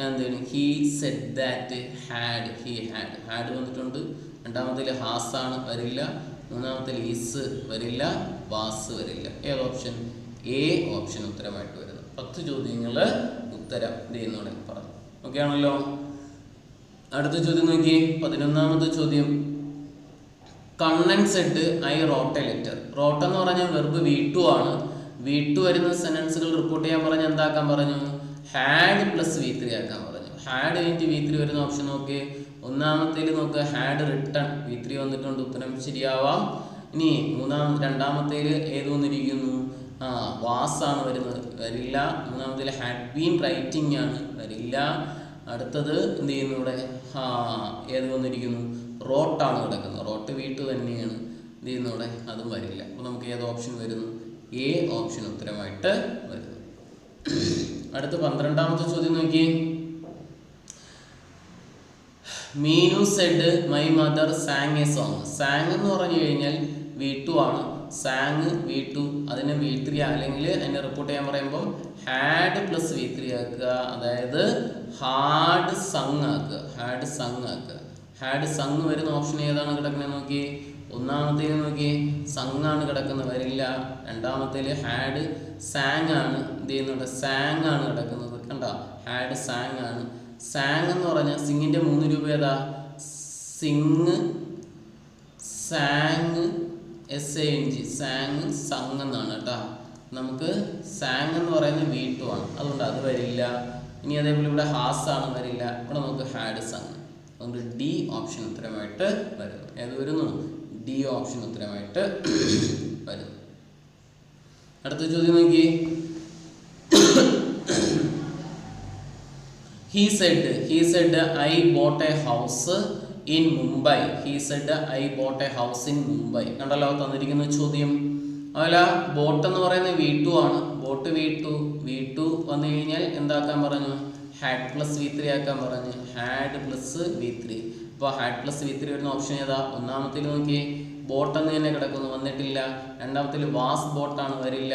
എന്താണ്, ഹി സെഡ് ദാറ്റ് ഹാഡ് വന്നിട്ടുണ്ട്. രണ്ടാമത്തേൽ ഹാസ് ആണ്, വരില്ല. മൂന്നാമത്തേൽ ഈസ് വരില്ല, വാസ് വരില്ല. ഏത് ഓപ്ഷൻ, എ ഓപ്ഷൻ ഉത്തരമായിട്ട് വരുന്നത്. 10 ചോദ്യങ്ങൾ ഉത്തരം ചെയ്യുന്നോടെ പറഞ്ഞു. ഓക്കെ ആണല്ലോ. അടുത്ത ചോദ്യം നോക്കി, 11ാമത്തെ ചോദ്യം. Kannan said I wrote a letter. Wrote എന്ന് പറഞ്ഞാൽ വെർബ് V2 ആണ്. V2 വരുന്ന സെന്റൻസുകൾ റിപ്പോർട്ട് ചെയ്യാൻ പറഞ്ഞ് എന്താക്കാൻ പറഞ്ഞു, ഹാഡ് പ്ലസ് V3 ആക്കാൻ പറഞ്ഞു. ഹാഡ് കഴിഞ്ഞിട്ട് V3 വരുന്ന ഓപ്ഷൻ നോക്കി. ഒന്നാമത്തേൽ നോക്കുക, ഹാഡ് റിട്ടൺ, V3 വന്നിട്ടുണ്ട്, ഉത്തരം ശരിയാവാം. ഇനി രണ്ടാമത്തേൽ ഏത് വന്നിരിക്കുന്നു, വാസാണ് വരുന്നത്, വരില്ല. മൂന്നാമത്തേൽ ഹാഡ് ബീൻ റൈറ്റിംഗ് ആണ്, വരില്ല. അടുത്തത് എന്ത് ചെയ്യുന്നു, ഇവിടെ ഏത് വന്നിരിക്കുന്നു, റോട്ടാണ് കിടക്കുന്നത്. റോട്ട് V2 തന്നെയാണ്. ഇത് ചെയ്യുന്നതോടെ അതും വരില്ല. അപ്പോൾ നമുക്ക് ഏത് ഓപ്ഷൻ വരുന്നു? എ ഓപ്ഷൻ ഉത്തരമായിട്ട് വരുന്നു. അടുത്ത 12ാമത്തെ ചോദ്യം നോക്കി. Meenu said my mother sang a song. Sang എന്ന് പറഞ്ഞു കഴിഞ്ഞാൽ V2 ആണ്. സാങ് V2, അതിനെ V3 അല്ലെങ്കിൽ അതിനെ റിപ്പോർട്ട് ചെയ്യാൻ പറയുമ്പോൾ ഹാഡ് പ്ലസ് V3 ആക്കുക. അതായത് ഹാഡ് സങ് ആക്കുക. ഹാഡ് സങ് ആക്കുക. ഹാഡ് സങ് വരുന്ന ഓപ്ഷൻ ഏതാണ് കിടക്കുന്നത് നോക്കി. ഒന്നാമത്തേൽ നോക്കി സങ് ആണ് കിടക്കുന്നത്, വരില്ല. രണ്ടാമത്തേൽ ഹാഡ് സാങ് ആണ് എന്ത് ചെയ്യുന്നുണ്ട്, സാങ് ആണ് കിടക്കുന്നത്. കണ്ട, ഹാഡ് സാങ് ആണ്. സാങ് എന്ന് പറഞ്ഞാൽ സിങ്ങിന്റെ 3 രൂപ ഏതാ? Sing, sang, SANG, sang, sung എന്നാണ് കേട്ടോ. നമുക്ക് സാങ് എന്ന് പറയുന്നത് V2 ആണ്, അതുകൊണ്ട് അത് വരില്ല. ഇനി അതേപോലെ ഇവിടെ ഹാസ് ആണ്, വരില്ല. ഇവിടെ നമുക്ക് ഹാഡ് സങ്, അതുകൊണ്ട് ഡി ഓപ്ഷൻ ഉത്തരമായിട്ട് വരുന്നു. ഏത് വരുന്നു? ഡി ഓപ്ഷൻ ഉത്തരമായിട്ട് വരുന്നു. അടുത്ത ചോദ്യം നോക്കി. He said I bought a house in Mumbai. He said I bought a house in Mumbai. കണ്ടല്ലോ തന്നിരിക്കുന്ന ചോദ്യം. അതുപോലെ ബോട്ട് എന്ന് പറയുന്നത് V2 ആണ്. ബോട്ട് V2 വന്നു കഴിഞ്ഞാൽ എന്താക്കാൻ പറഞ്ഞു? ഹാഡ് പ്ലസ് V3 ആക്കാൻ പറഞ്ഞു. Had plus V3. അപ്പോൾ ഹാഡ് പ്ലസ് V3 വരുന്ന ഓപ്ഷൻ ഏതാ? ഒന്നാമത്തിൽ നോക്കി ബോട്ട് എന്ന് തന്നെ കിടക്കുന്നു, വന്നിട്ടില്ല. രണ്ടാമത്തിൽ വാസ് ബോട്ടാണ്, വരില്ല.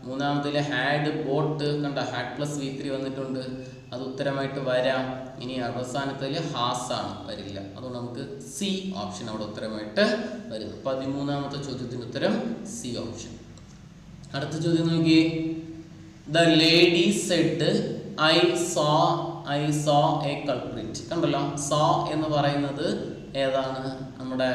മൂന്നാമത്തിൽ ഹാഡ് ബോട്ട്, കണ്ട ഹാഡ് പ്ലസ് V3 വന്നിട്ടുണ്ട്, അത് ഉത്തരമായിട്ട് വരാം. ഇനി അവസാനത്തിൽ ഹാസ് ആണ്, വരില്ല. അതുകൊണ്ട് നമുക്ക് സി ഓപ്ഷൻ അവിടെ ഉത്തരമായിട്ട് വരുന്നു. 13ാമത്തെ ചോദ്യത്തിന്റെ ഉത്തരം സി ഓപ്ഷൻ. അടുത്ത ചോദ്യം നോക്കി. The lady said I saw a culprit. കണ്ടല്ലോ, സോ എന്ന് പറയുന്നത് ഏതാണ്? നമ്മുടെ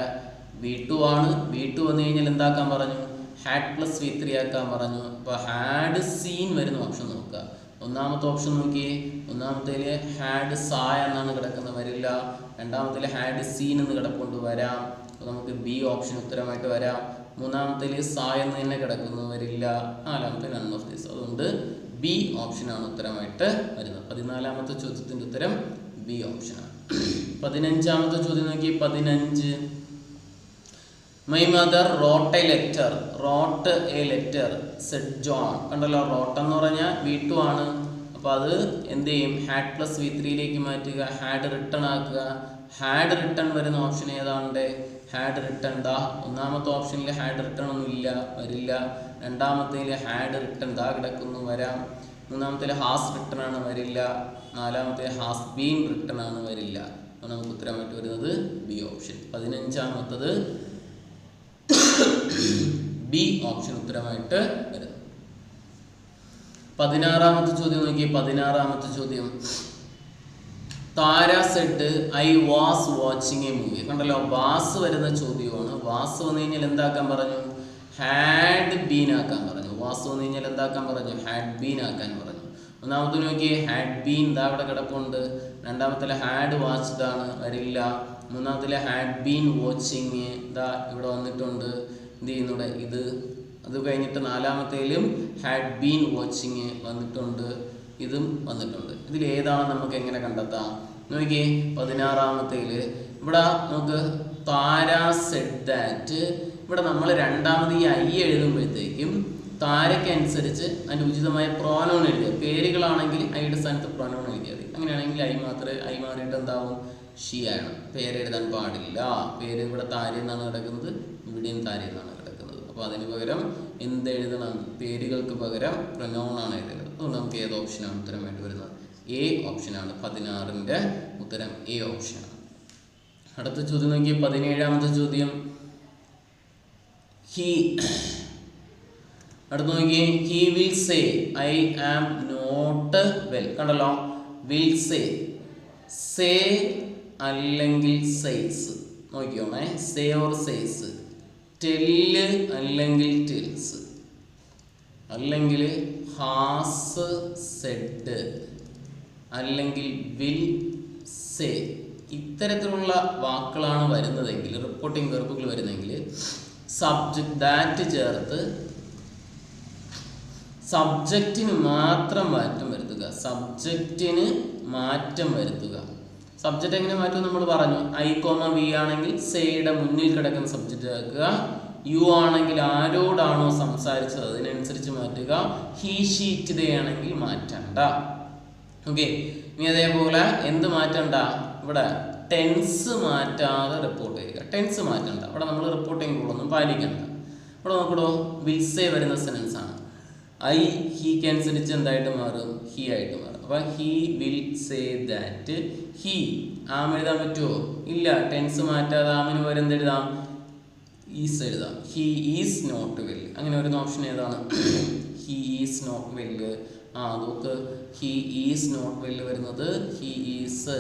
V2 ആണ്. V2 വന്നു കഴിഞ്ഞാൽ എന്താക്കാൻ പറഞ്ഞു? ഹാഡ് പ്ലസ് V3 ആക്കാൻ പറഞ്ഞു. അപ്പോൾ ഹാഡ് സീൻ വരുന്ന ഓപ്ഷൻ നോക്കുക. ഒന്നാമത്തെ ഓപ്ഷൻ നോക്കിയേ. ഒന്നാമത്തേൽ ഹാഡ് സാ എന്നാണ് കിടക്കുന്നത്, വരില്ല. രണ്ടാമത്തേൽ ഹാഡ് സീൻ എന്ന് കിടപ്പുണ്ട്, വരാം. അപ്പോൾ നമുക്ക് ബി ഓപ്ഷൻ ഉത്തരമായിട്ട് വരാം. മൂന്നാമത്തേൽ സാ എന്ന് തന്നെ കിടക്കുന്നു, വരില്ല. നാലാമത്തെ നൺ ഓഫ് ദിസ്, അതുകൊണ്ട് ബി ഓപ്ഷനാണ് ഉത്തരമായിട്ട് വരുന്നത്. 14ാമത്തെ ചോദ്യത്തിൻ്റെ ഉത്തരം ബി ഓപ്ഷനാണ്. 15ാമത്തെ ചോദ്യം നോക്കി. 15. My mother wrote a letter said John. കണ്ടല്ലോ, റോട്ട് എന്ന് പറഞ്ഞാൽ V2 ആണ്. അപ്പോൾ അത് എന്ത് ചെയ്യും? ഹാഡ് പ്ലസ് V3യിലേക്ക് മാറ്റുക, ഹാഡ് റിട്ടേൺ ആക്കുക. ഹാഡ് റിട്ടേൺ വരുന്ന ഓപ്ഷൻ ഏതാണ്ട്? Had return. ദാ ഒന്നാമത്തെ ഓപ്ഷനിൽ ഹാഡ് റിട്ടേൺ ഒന്നും ഇല്ല, വരില്ല. രണ്ടാമത്തേൽ ഹാഡ് റിട്ടേൺ ദാ കിടക്കുന്നു, വരാം. മൂന്നാമത്തേൽ ഹാസ് റിട്ടേൺ ആണ്, വരില്ല. നാലാമത്തെ ഹാസ് ബീൻ റിട്ടേൺ ആണ്, വരില്ല. അപ്പോൾ നമുക്ക് ഉത്തരമായിട്ട് വരുന്നത് ബി ഓപ്ഷൻ. 15ാമത്തത് ബി ഓപ്ഷൻ ഉത്തരമായിട്ട് വരുന്നു. 16ാമത്തെ ചോദ്യം നോക്കി. 16ാമത്തെ ചോദ്യം. Tara said I was watching a movie. കണ്ടല്ലോ, വാസ് വരുന്ന ചോദ്യമാണ്. വാസ് വന്നു കഴിഞ്ഞാൽ എന്താക്കാൻ പറഞ്ഞു? ഹാഡ് ബീൻ ആക്കാൻ പറഞ്ഞു. വാസ് വന്നു കഴിഞ്ഞാൽ എന്താക്കാൻ പറഞ്ഞു? ഹാഡ് ബീൻ ആക്കാൻ പറഞ്ഞു. ഒന്നാമത്തെ നോക്കി ഹാഡ് ബീൻ ദാ ഇവിടെ കിടപ്പുണ്ട്. രണ്ടാമത്തെ ഹാഡ് വാച്ച്ഡ് ആണ്, വരില്ല. മൂന്നാമത്തെ ഹാഡ് ബീൻ വാച്ചിങ് ദാ ഇവിടെ വന്നിട്ടുണ്ട്, എന്ത് ചെയ്യുന്നുണ്ട് ഇത്. അത് കഴിഞ്ഞിട്ട് നാലാമത്തേലും ഹാഡ് ബീൻ വാച്ചിങ് വന്നിട്ടുണ്ട്, ഇതും വന്നിട്ടുണ്ട്. ഇതിൽ ഏതാണ് നമുക്ക് എങ്ങനെ കണ്ടെത്താം നോക്കിയേ. 16ാമത്തേൽ ഇവിടെ നമുക്ക് താര സെഡ് ദാറ്റ്. ഇവിടെ നമ്മൾ രണ്ടാമത് ഈ ഐ എഴുതുമ്പോഴത്തേക്കും താരയ്ക്കനുസരിച്ച് അതിൻ്റെ ഉചിതമായ പ്രോനൗൺ എഴുതുക. പേരുകളാണെങ്കിൽ ഐയുടെ സ്ഥാനത്ത് പ്രോനൗൺ എഴുതിയത്. അങ്ങനെയാണെങ്കിൽ ഐ മാറിയിട്ട് എന്താവും? ഷീ ആണ്. പേരെഴുതാൻ പാടില്ല. പേര് ഇവിടെ താര എന്നാണ് കിടക്കുന്നത്, ഇവിടെയും താര എന്നാണ് കിടക്കുന്നത്. അപ്പോൾ അതിന് പകരം എന്തെഴുതണം? പേരുകൾക്ക് പകരം പ്രൊനൗൺ ആണ് എഴുതുന്നത്. അതുകൊണ്ട് നമുക്ക് ഏത് ഓപ്ഷനാണ് ഉത്തരമായിട്ട് വരുന്നത്? എ ഓപ്ഷനാണ്. 16ന്റെ ഉത്തരം എ ഓപ്ഷനാണ്. അടുത്ത ചോദ്യം നോക്കി. 17ാമത്തെ ചോദ്യം. അടുത്ത് നോക്കി. He will say I am not well. കണ്ടല്ലോ, വിൽ സേ അല്ലെങ്കിൽ സെയ്സ്. നോക്കിയോണേ, സേ ഓർ സെയ്സ്. ടെല്ല് അല്ലെങ്കിൽ ടെൽസ്, അല്ലെങ്കിൽ ഹാസ് സെഡ്, അല്ലെങ്കിൽ വിൽ സേ. ഇത്തരത്തിലുള്ള വാക്കുകളാണ് വരുന്നതെങ്കിൽ, റിപ്പോർട്ടിംഗ് വെർബുകൾ വരുന്നതെങ്കിൽ സബ്ജക്റ്റ് ദാറ്റ് ചേർത്ത് സബ്ജക്റ്റിന് മാത്രം മാറ്റം വരുത്തുക. സബ്ജക്റ്റിന് മാറ്റം വരുത്തുക. സബ്ജക്റ്റ് എങ്ങനെ മാറ്റും നമ്മൾ പറഞ്ഞു. ഐ കോമ വി ആണെങ്കിൽ സേയുടെ മുന്നിൽ കിടക്കുന്ന സബ്ജക്റ്റ് ആക്കുക. യു ആണെങ്കിൽ ആരോടാണോ സംസാരിച്ചത് അതിനനുസരിച്ച് മാറ്റുക. ഹി ഷീ ഇറ്റ് ദേ ആണെങ്കിൽ മാറ്റണ്ട. ഓക്കെ, ഇനി അതേപോലെ എന്ത് മാറ്റണ്ട, ഇവിടെ ടെൻസ് മാറ്റാതെ റിപ്പോർട്ട് ചെയ്യുക. ടെൻസ് മാറ്റണ്ട, ഇവിടെ നമ്മൾ റിപ്പോർട്ടിംഗ് റൂളൊന്നും പാലിക്കണ്ട. ഇവിടെ നോക്കടോ, വിൽ സേ വരുന്ന സെൻറ്റൻസ് ആണ്. ഐ ഹീക്ക് അനുസരിച്ച് എന്തായിട്ട് മാറും, ഹി ആയിട്ട് മാറും. അപ്പം he will say that. He am എഴുതാൻ പറ്റുമോ? ഇല്ല. ടെൻസ് മാറ്റാതെ ആമിന് പകരം എന്തെഴുതാം, ഈസ് എഴുതാം. He is not well. അങ്ങനെ വരുന്ന ഓപ്ഷൻ ഏതാണ്? He is not well. നോക്ക്, ഹി ഈസ് നോട്ട് വെൽ വരുന്നത് ഹി ഈസ്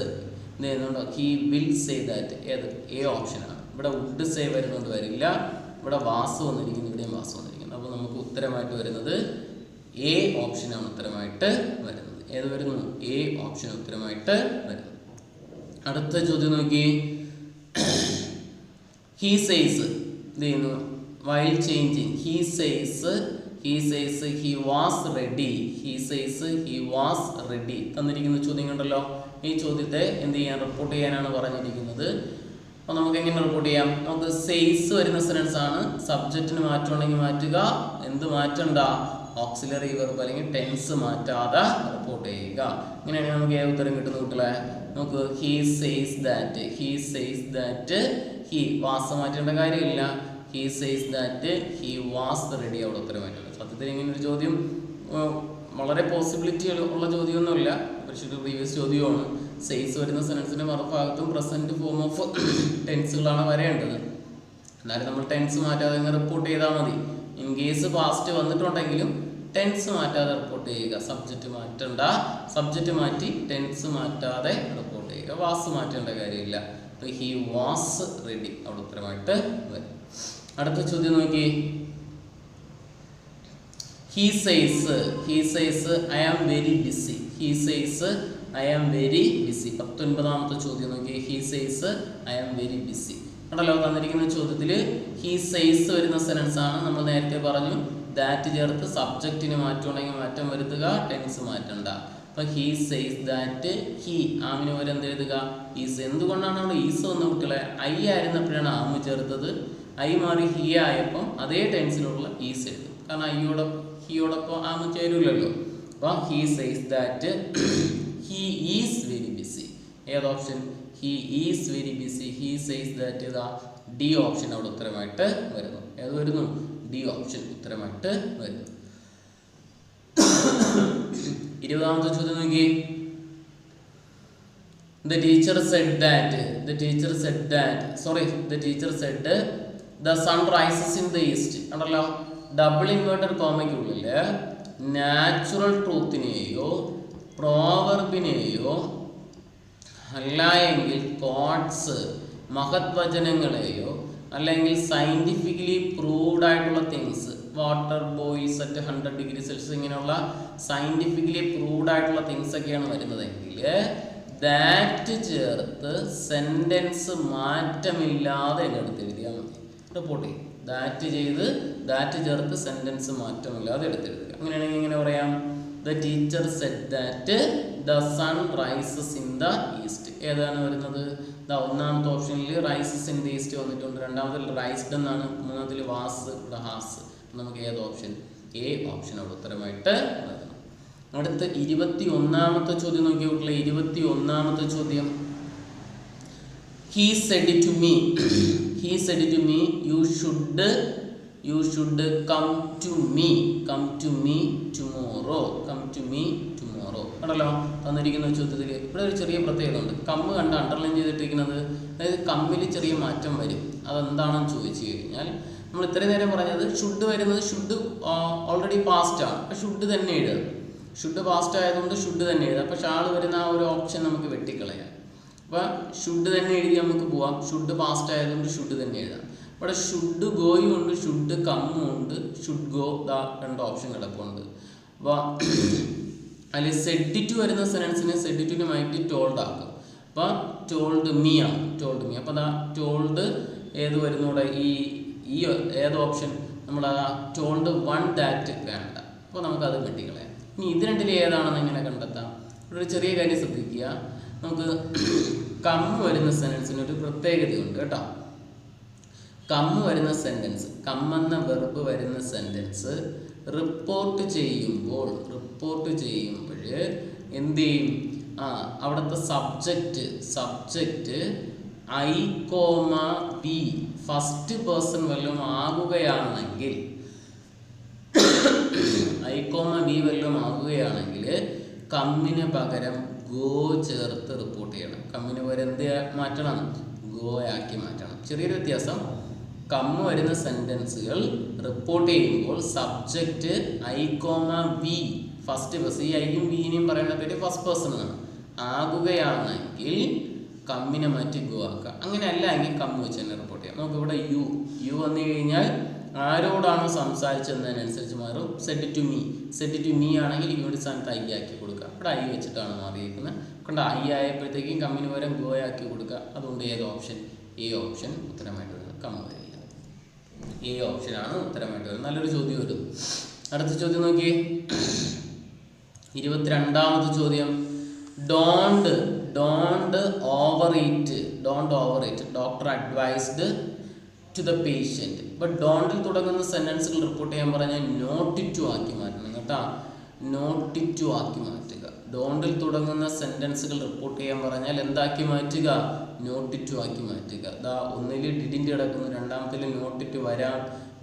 എന്തുണ്ടോ, ഹി വിൽ സേ ദാറ്റ്. ഏത് എ ഓപ്ഷനാണ്. ഇവിടെ വുഡ് സേ വരുന്നത് വരില്ല. ഇവിടെ വാസ് വന്നിരിക്കുന്നു, ഇവിടെയും വാസ് വന്നിരിക്കുന്നു. അപ്പോൾ നമുക്ക് ഉത്തരമായിട്ട് വരുന്നത് എ ഓപ്ഷനാണ് ഉത്തരമായിട്ട് വരുന്നത്. ഏത് വരുന്നു? എ ഓപ്ഷൻ ഉത്തരമായിട്ട് വരുന്നു. അടുത്ത ചോദ്യം നോക്കി. ഹി സേസ് ചെയ്യുന്നു while changing. He says he was ready. He says he was ready. തന്നിരിക്കുന്ന ചോദ്യം കണ്ടല്ലോ. ഈ ചോദ്യത്തെ എന്ത് ചെയ്യാൻ, റിപ്പോർട്ട് ചെയ്യാനാണ് പറഞ്ഞിരിക്കുന്നത്. അപ്പോൾ നമുക്ക് എങ്ങനെ റിപ്പോർട്ട് ചെയ്യാം? നമുക്ക് സെയ്സ് വരുന്ന സെൻറ്റൻസ് ആണ്. സബ്ജക്റ്റിന് മാറ്റമുണ്ടെങ്കിൽ മാറ്റുക. എന്ത് മാറ്റണ്ട, ഓക്സിലറി വെർബ് അല്ലെങ്കിൽ ടെൻസ് മാറ്റാതെ റിപ്പോർട്ട് ചെയ്യുക. ഇങ്ങനെയാണെങ്കിൽ നമുക്ക് ഏത് ഉത്തരം കിട്ടുന്ന കുട്ടികളെ? നമുക്ക് he says that. He says that he was മാറ്റേണ്ട കാര്യമില്ല. He says that he was ready. അവിടെ ഉത്തരം മാറ്റുന്നത്. സത്യത്തിൽ ഇങ്ങനെ ഒരു ചോദ്യം വളരെ പോസിബിലിറ്റി ഉള്ള ചോദ്യമൊന്നുമില്ല, പക്ഷേ ഒരു പ്രീവിയസ് ചോദ്യമാണ്. സെയ്സ് വരുന്ന സെൻറ്റൻസിൻ്റെ മറുഭാഗത്തും പ്രസൻറ്റ് ഫോം ഓഫ് ടെൻസുകളാണ് വരേണ്ടത്. എന്നാലും നമ്മൾ ടെൻസ് മാറ്റാതെ അങ്ങ് റിപ്പോർട്ട് ചെയ്താൽ മതി. ഇൻ കേസ് പാസ്റ്റ് വന്നിട്ടുണ്ടെങ്കിലും ടെൻസ് മാറ്റാതെ റിപ്പോർട്ട് ചെയ്യുക. സബ്ജക്റ്റ് മാറ്റണ്ട, സബ്ജക്റ്റ് മാറ്റി ടെൻസ് മാറ്റാതെ റിപ്പോർട്ട് ചെയ്യുക. വാസ് മാറ്റേണ്ട കാര്യമില്ല. അപ്പോൾ ഹി വാസ് റെഡി അവിടെ ഉത്തരമായിട്ട് വരും. അടുത്ത ചോദ്യം നോക്കി. He says I am very busy. He says I am very busy. 19ാമത്തെ ചോദ്യം നോക്കി. He says I am very busy. കണ്ടല്ലോ, തന്നിരിക്കുന്ന ചോദ്യത്തിൽ ഹി സേസ് വരുന്ന സെൻറ്റൻസ് ആണ്. നമ്മൾ നേരത്തെ പറഞ്ഞു ദാറ്റ് ചേർത്ത് സബ്ജക്റ്റിന് മാറ്റമുണ്ടെങ്കിൽ മാറ്റം വരുത്തുക, ടെൻസ് മാറ്റണ്ട. അപ്പോൾ ഹി സേസ് ദാറ്റ് ഹി ആമിന് വരെ എന്ത് എഴുതുക, ഈസ്. എന്തുകൊണ്ടാണ് അവിടെ ഈസ് വന്ന കുട്ടികളെ? ഐ ആയിരുന്നപ്പോഴാണ് ആമ് ചേർത്തത്. ഐ മാറി ഹി ആയപ്പം അതേ ടെൻസിലുള്ള ഈസ് എഴുതും. കാരണം ഹിയോടൊപ്പം ആമ് ചേരൂലല്ലോ. അപ്പോൾ he says that he is very busy. ഏത് option? He is very busy. He says that ഇതാ ഡി ഓപ്ഷൻ അവിടെ ഉത്തരമായിട്ട് വരുന്നു. ഏത് വരുന്നു? ഡി ഓപ്ഷൻ ഉത്തരമായിട്ട് വരുന്നു. 20ാമത്തെ ചോദ്യം നോക്കി. The teacher said the sun rises in the east. കണ്ടല്ലോ, ഡബിൾ ഇൻവേർട്ടഡ് കോമയ്ക്കുള്ളിൽ നാച്ചുറൽ ട്രൂത്തിനെയോ പ്രോവർബിനെയോ അല്ല എങ്കിൽ കോട്ട്സ് മഹത് വചനങ്ങളെയോ അല്ലെങ്കിൽ സയൻറ്റിഫിക്കലി പ്രൂവ്ഡ് ആയിട്ടുള്ള things, water boils at 100 degree Celsius, ഇങ്ങനെയുള്ള സയൻറ്റിഫിക്കലി പ്രൂവ്ഡ് ആയിട്ടുള്ള തിങ്സ് ഒക്കെയാണ് വരുന്നതെങ്കിൽ ദാറ്റ് ചേർത്ത് സെൻറ്റൻസ് മാറ്റമില്ലാതെ എടുത്തെഴുതിയാൽ മതി. റിപ്പോർട്ട് ചെയ്യും. ദാറ്റ് ചേർത്ത് സെൻറ്റൻസ് മാറ്റമില്ലാതെ എടുത്തെഴുതുക. അങ്ങനെയാണെങ്കിൽ ഇങ്ങനെ പറയാം, the teacher said that the sun rises in the east. ഏതാണ് വരുന്നത്? ഒന്നാമത്തെ ഓപ്ഷനിൽ റൈസസ് ഇൻ ദ ഈസ്റ്റ് വന്നിട്ടുണ്ട്, രണ്ടാമതിൽ റൈസ്ഡ് എന്നാണ്, മൂന്നാമതിൽ വാസ്, ഇവിടെ ഹാസ്. നമുക്ക് ഏത് ഓപ്ഷൻ? എ ഓപ്ഷൻ അവിടെ ഉത്തരമായിട്ട് വരുന്നു. അടുത്ത 21ാമത്തെ ചോദ്യം നോക്കിയിട്ടുള്ള 21ാമത്തെ ചോദ്യം. He said to me you should come to me tomorrow. കണ്ടല്ലോ, തന്നിരിക്കുന്ന ചോദ്യത്തിൽ ഇവിടെ ഒരു ചെറിയ പ്രത്യേകത ഉണ്ട്. കമ്മ് കണ്ട് അണ്ടർലൈൻ ചെയ്തിട്ടിരിക്കുന്നത്, അതായത് കമ്മിൽ ചെറിയ മാറ്റം വരും. അതെന്താണെന്ന് ചോദിച്ചു കഴിഞ്ഞാൽ, നമ്മൾ ഇത്രയും നേരം പറഞ്ഞത് ഷുഡ് വരുന്നത് ഷുഡ് ഓൾറെഡി പാസ്റ്റ് ആണ്. അപ്പം ഷുഡ് തന്നെ എഴുതാം. ഷുഡ് പാസ്റ്റ് ആയതുകൊണ്ട് ഷുഡ് തന്നെ എഴുതാം. പക്ഷെ ആൾ വരുന്ന ആ ഒരു ഓപ്ഷൻ നമുക്ക് വെട്ടിക്കളയാം. അപ്പോൾ ഷുഡ് തന്നെ എഴുതി നമുക്ക് പോവാം. ഷുഡ് പാസ്റ്റ് ആയതുകൊണ്ട് ഷുഡ് തന്നെ എഴുതാം. ഇവിടെ ഷുഡ് ഗോയും ഉണ്ട്, ഷുഡ് കമ്മും ഉണ്ട്, ഷുഡ് ഗോ, രണ്ട് ഓപ്ഷൻ കിടപ്പുണ്ട്. അപ്പോൾ അതിൽ സെഡ് ടു വരുന്ന സെൻറ്റൻസിനെ സെഡ് ടുവിനെ മാറ്റി ടോൾഡ് ആക്കും. അപ്പോൾ ടോൾഡ് മീ ആണ്, ടോൾഡ് മീ. അപ്പോൾ ടോൾഡ് ഏത് വരുന്നൂടെ? ഈ ഏത് ഓപ്ഷൻ? നമ്മൾ ടോൾഡ് വൺ ദാറ്റ് വേണ്ട. അപ്പോൾ നമുക്കത് വെട്ടിക്കളയാം. ഇനി ഇത് രണ്ടിൽ ഏതാണെന്ന് എങ്ങനെ കണ്ടെത്താം? ഇവിടെ ഒരു ചെറിയ കാര്യം ശ്രദ്ധിക്കുക. നമുക്ക് കമ്മ് വരുന്ന സെൻറ്റൻസിന് ഒരു പ്രത്യേകതയുണ്ട് കേട്ടോ. കം വരുന്ന സെൻറ്റൻസ്, കം എന്ന വെർബ് വരുന്ന സെൻറ്റൻസ് റിപ്പോർട്ട് ചെയ്യുമ്പോൾ എന്ത് ചെയ്യും? അവിടുത്തെ subject I comma B first person വല്ലതും ആകുകയാണെങ്കിൽ കമ്മിന് പകരം ഗോ ചേർത്ത് റിപ്പോർട്ട് ചെയ്യണം. കമ്മിന് പകരം എന്ത് മാറ്റണം? ഗോ ആക്കി മാറ്റണം. ചെറിയൊരു വ്യത്യാസം. കം വരുന്ന സെൻറ്റൻസുകൾ റിപ്പോർട്ട് ചെയ്യുമ്പോൾ subject I comma B first person, ഈ ഐയും ബിനെയും പറയുന്ന പേര് ഫസ്റ്റ് പേഴ്സൺ ആണ്, ആകുകയാണെങ്കിൽ കമ്മിനെ മാറ്റി ഗോ ആക്കുക. അങ്ങനെ അല്ല എങ്കിൽ കം വെച്ച് തന്നെ റിപ്പോർട്ട് ചെയ്യാം. നമുക്കിവിടെ യു വന്നു കഴിഞ്ഞാൽ ആരോടാണോ സംസാരിച്ചതിനനുസരിച്ച് മാറും. സെറ്റ് ടു മീ ആണെങ്കിൽ യുടെ സ്ഥാനത്ത് ഐ ആക്കി കൊടുക്കുക. ഇവിടെ ഐ വെച്ചിട്ടാണ് മാറിയിരിക്കുന്നത്. കൊണ്ട് ഐ ആയപ്പോഴത്തേക്കും കമ്മിന് പകരം ഗോ ആക്കി കൊടുക്കുക. അതുകൊണ്ട് ഏത് ഓപ്ഷൻ? എ ഓപ്ഷൻ ഉത്തരമായിട്ട് വരുന്നത്. കം വരില്ല. എ ഓപ്ഷനാണ് ഉത്തരമായിട്ട് വരുന്നത്. നല്ലൊരു ചോദ്യം വരും. അടുത്ത ചോദ്യം നോക്കിയേ, 22ാമത്തെ ചോദ്യം. Don't overeat. Doctor advised to the patient. But ഡോണ്ടിൽ തുടങ്ങുന്ന സെൻറ്റൻസുകൾ റിപ്പോർട്ട് ചെയ്യാൻ പറഞ്ഞാൽ നോട്ട് ടു ആക്കി മാറ്റണം കേട്ടോ. നോട്ട് ടു ആക്കി മാറ്റുക. ഡോണ്ടിൽ തുടങ്ങുന്ന സെൻറ്റൻസുകൾ റിപ്പോർട്ട് ചെയ്യാൻ പറഞ്ഞാൽ എന്താക്കി മാറ്റുക? നോട്ട് ടു ആക്കി മാറ്റുക. ഒന്നിൽ ഡിഡിൻ്റെ കിടക്കുന്നു, രണ്ടാമത്തിൽ നോട്ട് ടു വരാം,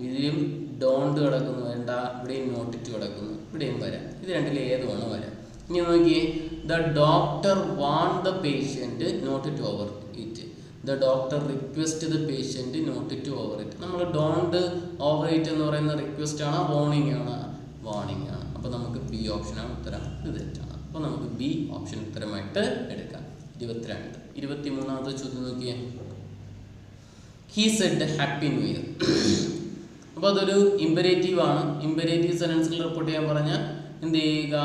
ഇതിലും ഡോണ്ട് കിടക്കുന്നു, വേണ്ട ഇവിടെയും നോട്ട് ടു കിടക്കുന്നു, ഇവിടെയും വരാം. ഇത് രണ്ടിൽ ഏത് വേണം വരാം. ഇനി നോക്കിയേ, the doctor want the patient not to overeat. The doctor request the patient not to overeat. നമ്മൾ ഡോണ്ട് ഓവർ ഈറ്റ് എന്ന് പറയുന്ന റിക്വസ്റ്റ് ആണ്, വാർണിംഗ് ആണ്? വാർണിംഗ് ആണ്. അപ്പോൾ നമുക്ക് ബി ഓപ്ഷനാണ് ഉത്തരം. ഇത് തെറ്റാണ്. അപ്പോൾ നമുക്ക് ബി ഓപ്ഷൻ ഉത്തരമായിട്ട് എടുക്കാം. 22. 23ാമത്തെ ചോദ്യം നോക്കിയേ. He said happy new year. അപ്പോൾ അതൊരു ഇമ്പരേറ്റീവ് ആണ്. ഇമ്പരേറ്റീവ് സെൻറ്റൻസുകൾ റിപ്പോർട്ട് ചെയ്യാൻ പറഞ്ഞാൽ എന്ത് ചെയ്യുക?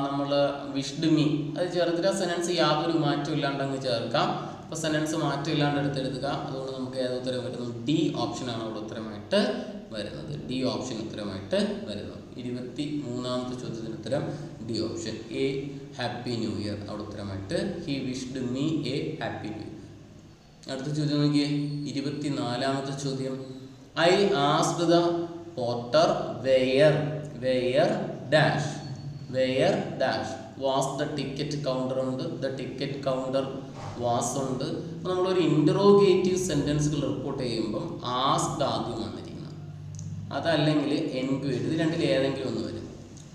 നമ്മൾ വിഷ്ഡ് മീ അത് ചേർത്തിട്ട് ആ സെൻറ്റൻസ് യാതൊരു മാറ്റം ഇല്ലാണ്ട് അങ്ങ് ചേർക്കാം. അപ്പോൾ സെൻറ്റൻസ് മാറ്റം ഇല്ലാണ്ട് എടുത്തെടുക്കുക. അതുകൊണ്ട് നമുക്ക് ഏത് ഉത്തരം വരുന്നു? ഡി ഓപ്ഷനാണ് അവിടെ ഉത്തരമായിട്ട് വരുന്നത്. ഡി ഓപ്ഷൻ ഉത്തരമായിട്ട് വരുന്നു. 23ാമത്തെ ചോദ്യത്തിന് ഉത്തരം D option. A happy new year അവിടെ ഉത്തരമായിട്ട്. He wished me a happy new year. അടുത്ത ചോദ്യം നോക്കിയേ, 24ാമത്തെ ചോദ്യം. I asked the porter where dash was the ticket counter ഉണ്ട്. ദ ടിക്കറ്റ് കൗണ്ടർ വാസ് ഉണ്ട്. അപ്പോൾ നമ്മളൊരു ഇൻറ്ററോഗേറ്റീവ് സെൻറ്റൻസുകൾ റിപ്പോർട്ട് ചെയ്യുമ്പം ആസ്ക്ഡ് ആദ്യം വന്നിരിക്കണം, അതല്ലെങ്കിൽ എൻക്വയറി. ഇത് രണ്ടിൽ ഏതെങ്കിലും ഒന്ന് വരും.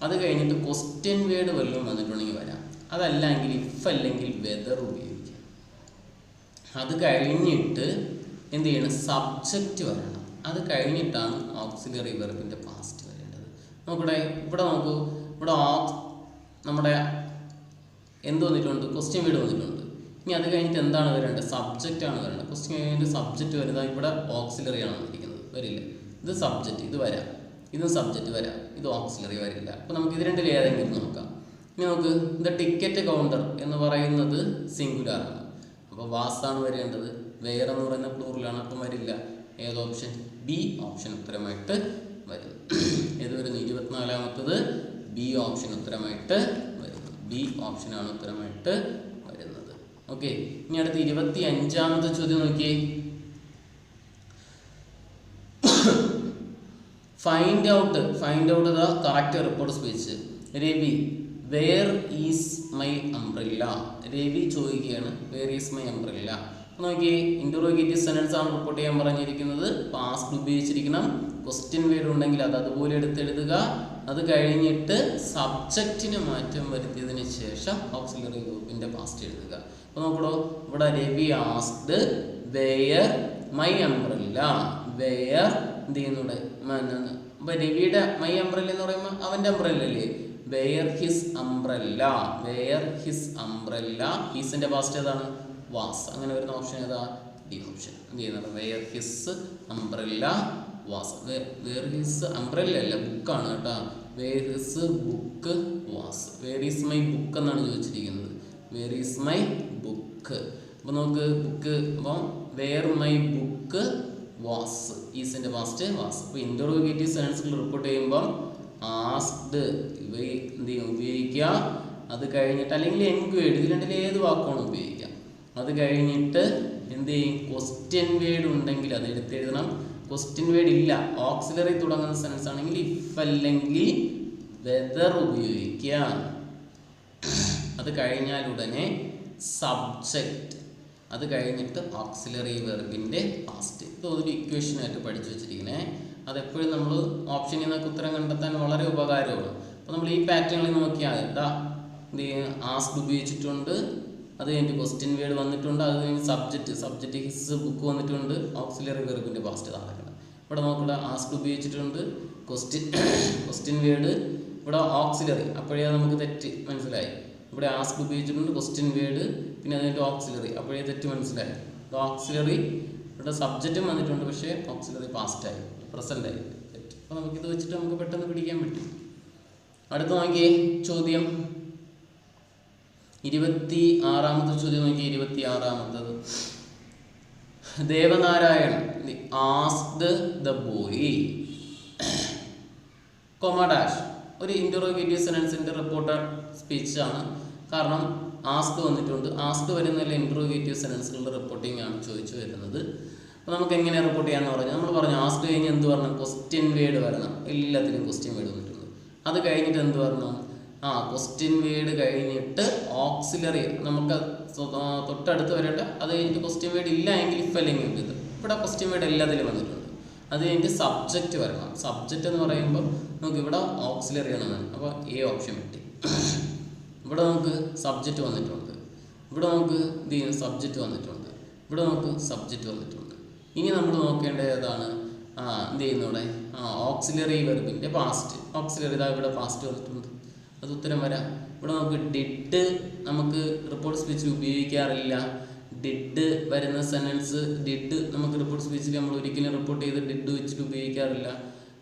അത് കഴിഞ്ഞിട്ട് ക്വസ്റ്റ്യൻ വേർഡ് വല്ലതും വന്നിട്ടുണ്ടെങ്കിൽ വരാം. അതല്ലെങ്കിൽ ഇഫ് അല്ലെങ്കിൽ വെദർ ഉപയോഗിക്കാം. അത് കഴിഞ്ഞിട്ട് എന്ത് ചെയ്യണം? സബ്ജക്റ്റ് വരണം. അത് കഴിഞ്ഞിട്ടാണ് ഓക്സിലറി വെർബിൻ്റെ പാസ്റ്റ് വരേണ്ടത്. ഇവിടെ നോക്കൂ, ഇവിടെ നമ്മുടെ എന്ത് വന്നിട്ടുണ്ട്? ക്വസ്റ്റ്യൻ വേർഡ് വന്നിട്ടുണ്ട്. ഇനി അത് കഴിഞ്ഞിട്ട് എന്താണ് വരേണ്ടത്? സബ്ജക്റ്റ് ആണ് വരേണ്ടത്. ക്വസ്റ്റ്യൻ കഴിഞ്ഞിട്ട് സബ്ജക്റ്റ് വരുന്നത് ഇവിടെ ഓക്സിലറി ആണ് വന്നിരിക്കുന്നത്, വരില്ല. ഇത് സബ്ജക്റ്റ്, ഇത് വരാം. ഇതും സബ്ജക്റ്റ് വരാം, ഇത് ഓക്സിലറി വരില്ല. അപ്പോൾ നമുക്ക് ഇത് രണ്ടിൽ ഏതെങ്കിലും നോക്കാം. ഇനി നമുക്ക് ദ ടിക്കറ്റ് കൗണ്ടർ എന്ന് പറയുന്നത് സിംഗുലാർ ആണ്. അപ്പോൾ വാസാണ് വരേണ്ടത്. വെയർ എന്ന് പറയുന്ന പ്ലൂറലാണ്, അപ്പം വരില്ല. ഏത് ഓപ്ഷൻ? ബി ഓപ്ഷൻ ഉത്തരമായിട്ട് വരും. ഏത് വരുന്നു? 24ാമത്തത് ബി ഓപ്ഷൻ ഉത്തരമായിട്ട് വരുന്നു. ബി ഓപ്ഷനാണ് ഉത്തരമായിട്ട് വരുന്നത്. ഓക്കെ, ഇനി അടുത്ത് 25ാമത്തെ ചോദ്യം നോക്കിയേ. Find out the correct report speech. Ravi where is my umbrella. Ravi ചോദിക്കുകയാണ് വേർ ഈസ് മൈ അംബ്രല്ല. നോക്കിയേ, ഇൻറ്ററോഗേറ്റീവ് സെൻറ്റൻസ് ആണ് റിപ്പോർട്ട് ചെയ്യാൻ പറഞ്ഞിരിക്കുന്നത്. പാസ്റ്റ് ഉപയോഗിച്ചിരിക്കണം. ക്വസ്റ്റ്യൻ വേർഡ് ഉണ്ടെങ്കിൽ അത് അതുപോലെ എടുത്തെഴുതുക. അത് കഴിഞ്ഞിട്ട് സബ്ജക്റ്റിന് മാറ്റം വരുത്തിയതിന് ശേഷം ഓക്സിലറി ഗ്രൂപ്പിൻ്റെ പാസ്റ്റ് എഴുതുക. അപ്പോൾ നോക്കണോ, ഇവിടെ Ravi asked where my umbrella. Where എന്ത് ചെയ്യുന്നുണ്ട്? അപ്പോൾ രവിയുടെ മൈ അംബ്രല്ല എന്ന് പറയുമ്പോൾ അവൻ്റെ അംബ്രല്ല അല്ലേ? Where his umbrella. ഹിസിൻ്റെ പാസ്റ്റ് ഏതാണ്? വാസ്. അങ്ങനെ വരുന്ന ഓപ്ഷൻ ഏതാ? D option. എന്ത് ചെയ്യുന്നത്? Where his umbrella was. Where his umbrella അല്ല, ബുക്കാണ് കേട്ടോ. Where his book was. Where is my book എന്നാണ് ചോദിച്ചിരിക്കുന്നത്. Where is my book. അപ്പോൾ നമുക്ക് ബുക്ക്, അപ്പം വെയർ മൈ ബുക്ക് വാസ്. ഈസിൻ്റെ പാസ്റ്റ് വാസ്. അപ്പോൾ ഇൻറ്ററോഗേറ്റീവ് സെൻറ്റൻസുകൾ റിപ്പോർട്ട് ചെയ്യുമ്പം ആസ്ക്ഡ് എന്ത് ചെയ്യും? ഉപയോഗിക്കുക. അത് കഴിഞ്ഞിട്ട് അല്ലെങ്കിൽ എൻക്വയർഡ്, ഇത് രണ്ടിൽ ഏത് വാക്കാണ് ഉപയോഗിക്കാം. അത് കഴിഞ്ഞിട്ട് എന്ത് ചെയ്യും, ക്വസ്റ്റ്യൻ വേർഡ് ഉണ്ടെങ്കിൽ അത് എടുത്തെഴുതണം. ക്വസ്റ്റ്യൻ വേർഡ് ഇല്ല, ഓക്സിലറി തുടങ്ങുന്ന സെൻസ് ആണെങ്കിൽ ഇഫ് അല്ലെങ്കിൽ വെദർ ഉപയോഗിക്കുക. അത് കഴിഞ്ഞാൽ ഉടനെ സബ്ജക്റ്റ്, അത് കഴിഞ്ഞിട്ട് ഓക്സിലറി വെർബിൻ്റെ പാസ്റ്റ്. ഇത് ഒരു ഇക്വേഷനായിട്ട് പഠിച്ചു വെച്ചിരിക്കണേ. അതെപ്പോഴും നമ്മൾ ഓപ്ഷനിൽ നിന്നൊക്കെ ഉത്തരം കണ്ടെത്താൻ വളരെ ഉപകാരമാണ്. അപ്പോൾ നമ്മൾ ഈ പാറ്റേണിൽ നോക്കിയാൽ എന്താ എന്ത് ചെയ്യുക, ആസ്ക്ഡ് ഉപയോഗിച്ചിട്ടുണ്ട്, അത് കഴിഞ്ഞിട്ട് ക്വസ്റ്റ്യൻ വേർഡ് വന്നിട്ടുണ്ട്, അത് കഴിഞ്ഞ് സബ്ജക്റ്റ് ഹിസ് ബുക്ക് വന്നിട്ടുണ്ട്, ഓക്സിലറി വെർബിൻ്റെ പാസ്റ്റ് നടക്കണം. ഇവിടെ നോക്കുക, ആസ്ക്ഡ് ഉപയോഗിച്ചിട്ടുണ്ട്, ക്വസ്റ്റ്യൻ വേർഡ്, ഇവിടെ ഓക്സിലറി, അപ്പോഴേ നമുക്ക് തെറ്റ് മനസ്സിലായി. ഇവിടെ ആസ്ക്ഡ് ഉപയോഗിച്ചിട്ടുണ്ട്, ക്വസ്റ്റ്യൻ വേർഡ്, പിന്നെ അതിൻ്റെ ഓക്സിലറി, അപ്പോഴേ തെറ്റ് മനസ്സിലായി. ഓക്സിലറി ഇവിടെ സബ്ജക്റ്റും വന്നിട്ടുണ്ട്, പക്ഷേ ഓക്സിലറി പാസ്റ്റായി, പ്രസൻ്റായി തെറ്റ്. അപ്പോൾ നമുക്കിത് വെച്ചിട്ട് നമുക്ക് പെട്ടെന്ന് പിടിക്കാൻ പറ്റും. അടുത്ത നോക്കിയേ ചോദ്യം 26ാമത്തെ ചോദ്യം നോക്കി. 26ാമത്തത്, Devanarayan asked the boy dash. ഒരു ഇൻറ്ററോഗേറ്റീവ് സെൻറ്റൻസിൻ്റെ റിപ്പോർട്ടർ സ്പീച്ചാണ്. കാരണം ആസ്ക് വന്നിട്ടുണ്ട്, ആസ്ക് വരുന്നതിൽ ഇൻറ്ററോഗേറ്റീവ് സെൻറ്റൻസുകളുടെ റിപ്പോർട്ടിംഗ് ആണ് ചോദിച്ചു വരുന്നത്. അപ്പോൾ നമുക്ക് എങ്ങനെ റിപ്പോർട്ട് ചെയ്യാമെന്ന് പറഞ്ഞാൽ നമ്മൾ പറഞ്ഞു ആസ്ക് കഴിഞ്ഞ് എന്ത് വരണം, ക്വസ്റ്റ്യൻ വേർഡ് വരണം. എല്ലാത്തിനും ക്വസ്റ്റ്യൻ വേർഡ് വന്നിട്ടുണ്ട്. അത് കഴിഞ്ഞിട്ട് എന്ത് വരണം, ക്വസ്റ്റ്യൻ വേർഡ് കഴിഞ്ഞിട്ട് ഓക്സിലറി നമുക്ക് തൊട്ടടുത്ത് വരട്ടെ. അത് കഴിഞ്ഞിട്ട് ക്വസ്റ്റ്യൻ വേർഡ് ഇല്ല എങ്കിൽ ഇഫ് അല്ലെങ്കിൽ ഇത്. ഇവിടെ ക്വസ്റ്റ്യൻ വേർഡ് എല്ലാത്തിലും വന്നിട്ടുണ്ട്. അത് കഴിഞ്ഞിട്ട് സബ്ജക്റ്റ് വരണം. സബ്ജക്റ്റ് എന്ന് പറയുമ്പോൾ നമുക്ക് ഇവിടെ ഓക്സിലറി ആണ്, അപ്പോൾ എ ഓപ്ഷൻ കിട്ടി. ഇവിടെ നമുക്ക് സബ്ജക്റ്റ് വന്നിട്ടുണ്ട്, ഇവിടെ നമുക്ക് എന്ത് ചെയ്യും, സബ്ജക്റ്റ് വന്നിട്ടുണ്ട്, ഇവിടെ നമുക്ക് സബ്ജക്റ്റ് വന്നിട്ടുണ്ട്. ഇനി നമ്മൾ നോക്കേണ്ടത് ഏതാണ്, എന്ത് ചെയ്യുന്നു ഇവിടെ ഓക്സിലറി വെർബിൻ്റെ പാസ്റ്റ്. ഓക്സിലറി ഇതാ ഇവിടെ പാസ്റ്റ് വന്നിട്ടുണ്ട്, അത് ഉത്തരം വരാം. ഇവിടെ നമുക്ക് ഡിഡ് നമുക്ക് റിപ്പോർട്ട് സ്പീച്ചിൽ ഉപയോഗിക്കാറില്ല. ഡിഡ് വരുന്ന സെൻറ്റൻസ്, ഡിഡ് നമുക്ക് റിപ്പോർട്ട് സ്പീച്ചിൽ നമ്മൾ ഒരിക്കലും റിപ്പോർട്ട് ചെയ്ത് ഡിഡ് വെച്ചിട്ട് ഉപയോഗിക്കാറില്ല.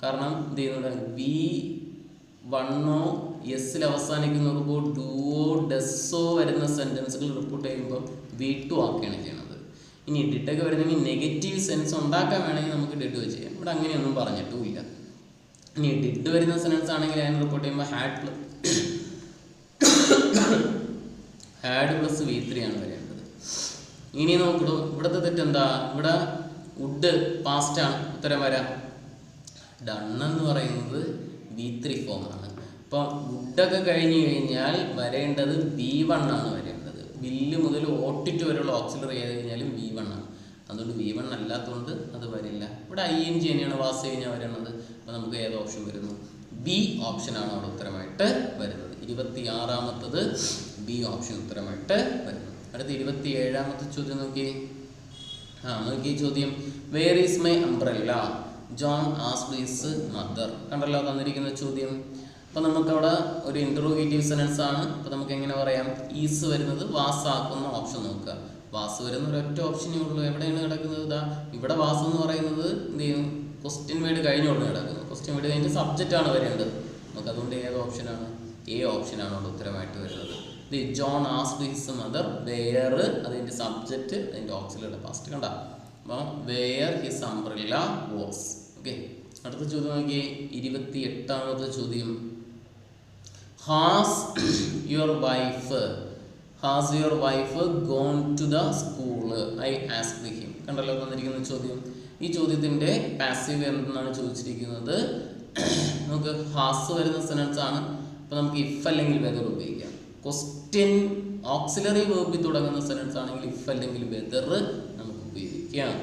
കാരണം എന്ത് ചെയ്യുന്നുണ്ട്, വി വണ്ണോ എസ്സിൽ അവസാനിക്കുമ്പോൾ ഡുവോ ഡെസ്സോ വരുന്ന സെൻറ്റൻസുകൾ റിപ്പോർട്ട് ചെയ്യുമ്പോൾ V2 ആക്കുകയാണ് ചെയ്യണത്. ഇനി ഡിഡൊക്കെ വരുന്നെങ്കിൽ നെഗറ്റീവ് സെൻസ് ഉണ്ടാക്കാൻ വേണമെങ്കിൽ നമുക്ക് ഡിഡ് വെച്ച് ചെയ്യാം. ഇവിടെ അങ്ങനെയൊന്നും പറഞ്ഞിട്ടുമില്ല. ഇനി ഡിഡ് വരുന്ന സെൻറ്റൻസ് ആണെങ്കിൽ അതിന് റിപ്പോർട്ട് ചെയ്യുമ്പോൾ ഹാഡ് പ്ലസ് V3 ആണ് വരേണ്ടത്. ഇനി നോക്കൂ, ഇവിടുത്തെ തെറ്റെന്താ, ഇവിടെ വുഡ് പാസ്റ്റാണ്, ഉത്തരം വരാം. ഡൺ എന്ന് പറയുന്നത് V3 ഫോമാണ്. അപ്പം വുഡൊക്കെ കഴിഞ്ഞ് കഴിഞ്ഞാൽ വരേണ്ടത് V1 ആണ് വരേണ്ടത്. വില്ല് മുതൽ ഓട്ടിട്ട് വരെയുള്ള ഓക്സിലറി ചെയ്ത് കഴിഞ്ഞാലും V1 ആണ്. അതുകൊണ്ട് V1 അല്ലാത്തതുകൊണ്ട് അത് വരില്ല. ഇവിടെ ING തന്നെയാണ് വാസ് കഴിഞ്ഞാൽ വരുന്നത്. അപ്പോൾ നമുക്ക് ഏത് ഓപ്ഷൻ വരുന്നു, B ഓപ്ഷനാണ് അവിടെ ഉത്തരമായിട്ട് വരുന്നത്. 26ാമത്തത് B ഓപ്ഷൻ ഉത്തരമായിട്ട് വരുന്നു. അടുത്ത 27ാമത്തെ ചോദ്യം നോക്കി. നോക്കി ചോദ്യം, where is my umbrella, John asked his mother. കണ്ടല്ലോ തന്നിരിക്കുന്ന ചോദ്യം. അപ്പോൾ നമുക്കവിടെ ഒരു ഇൻറ്ററോഗേറ്റീവ് സെൻറ്റൻസ് ആണ്. അപ്പോൾ നമുക്ക് എങ്ങനെ പറയാം, ഈസ് വരുന്നത് വാസ് ആക്കുന്ന ഓപ്ഷൻ നോക്കുക. വാസ് വരുന്ന ഒരൊറ്റ ഓപ്ഷനേ ഉള്ളൂ. എവിടെയാണ് കിടക്കുന്നത്, ഇതാ ഇവിടെ വാസ് എന്ന് പറയുന്നത് എന്ത് ചെയ്യും, ക്വസ്റ്റ്യൻ വേർഡ് കഴിഞ്ഞോണ്ട് കിടക്കുന്നത്. ക്വസ്റ്റ്യൻ വേർഡ് കഴിഞ്ഞ് സബ്ജക്റ്റ് ആണ് വരേണ്ടത്. നമുക്ക് അതുകൊണ്ട് ഏത് ഓപ്ഷനാണ്, എ ഓപ്ഷനാണ് അവിടെ ഉത്തരമായിട്ട് വരുന്നത്. The John asked his mother where, അതിൻ്റെ സബ്ജക്റ്റ്, അതിൻ്റെ ഓക്സിലറിയുടെ പാസ്റ്റ് കണ്ട. അപ്പോൾ where his umbrella was. Okay, അടുത്ത ചോദ്യം നോക്കി. 28ാമത്തെ ചോദ്യം, has your wife gone to the school, I asked him. കണ്ടല്ലോ തന്നിരിക്കുന്ന ചോദ്യം. ഈ ചോദ്യത്തിൻ്റെ പാസീവ് എന്തെന്നാണ് ചോദിച്ചിരിക്കുന്നത്. നമുക്ക് ഹാസ് വരുന്ന സെൻറ്റൻസ് ആണ്. അപ്പോൾ നമുക്ക് ഇഫ് അല്ലെങ്കിൽ വെദർ ഉപയോഗിക്കാം. ക്വസ്റ്റ്യൻ ഓക്സിലറി വേർബിൽ തുടങ്ങുന്ന സെൻറ്റൻസ് ആണെങ്കിൽ ഇഫ് അല്ലെങ്കിൽ വെദർ നമുക്ക് ഉപയോഗിക്കാം.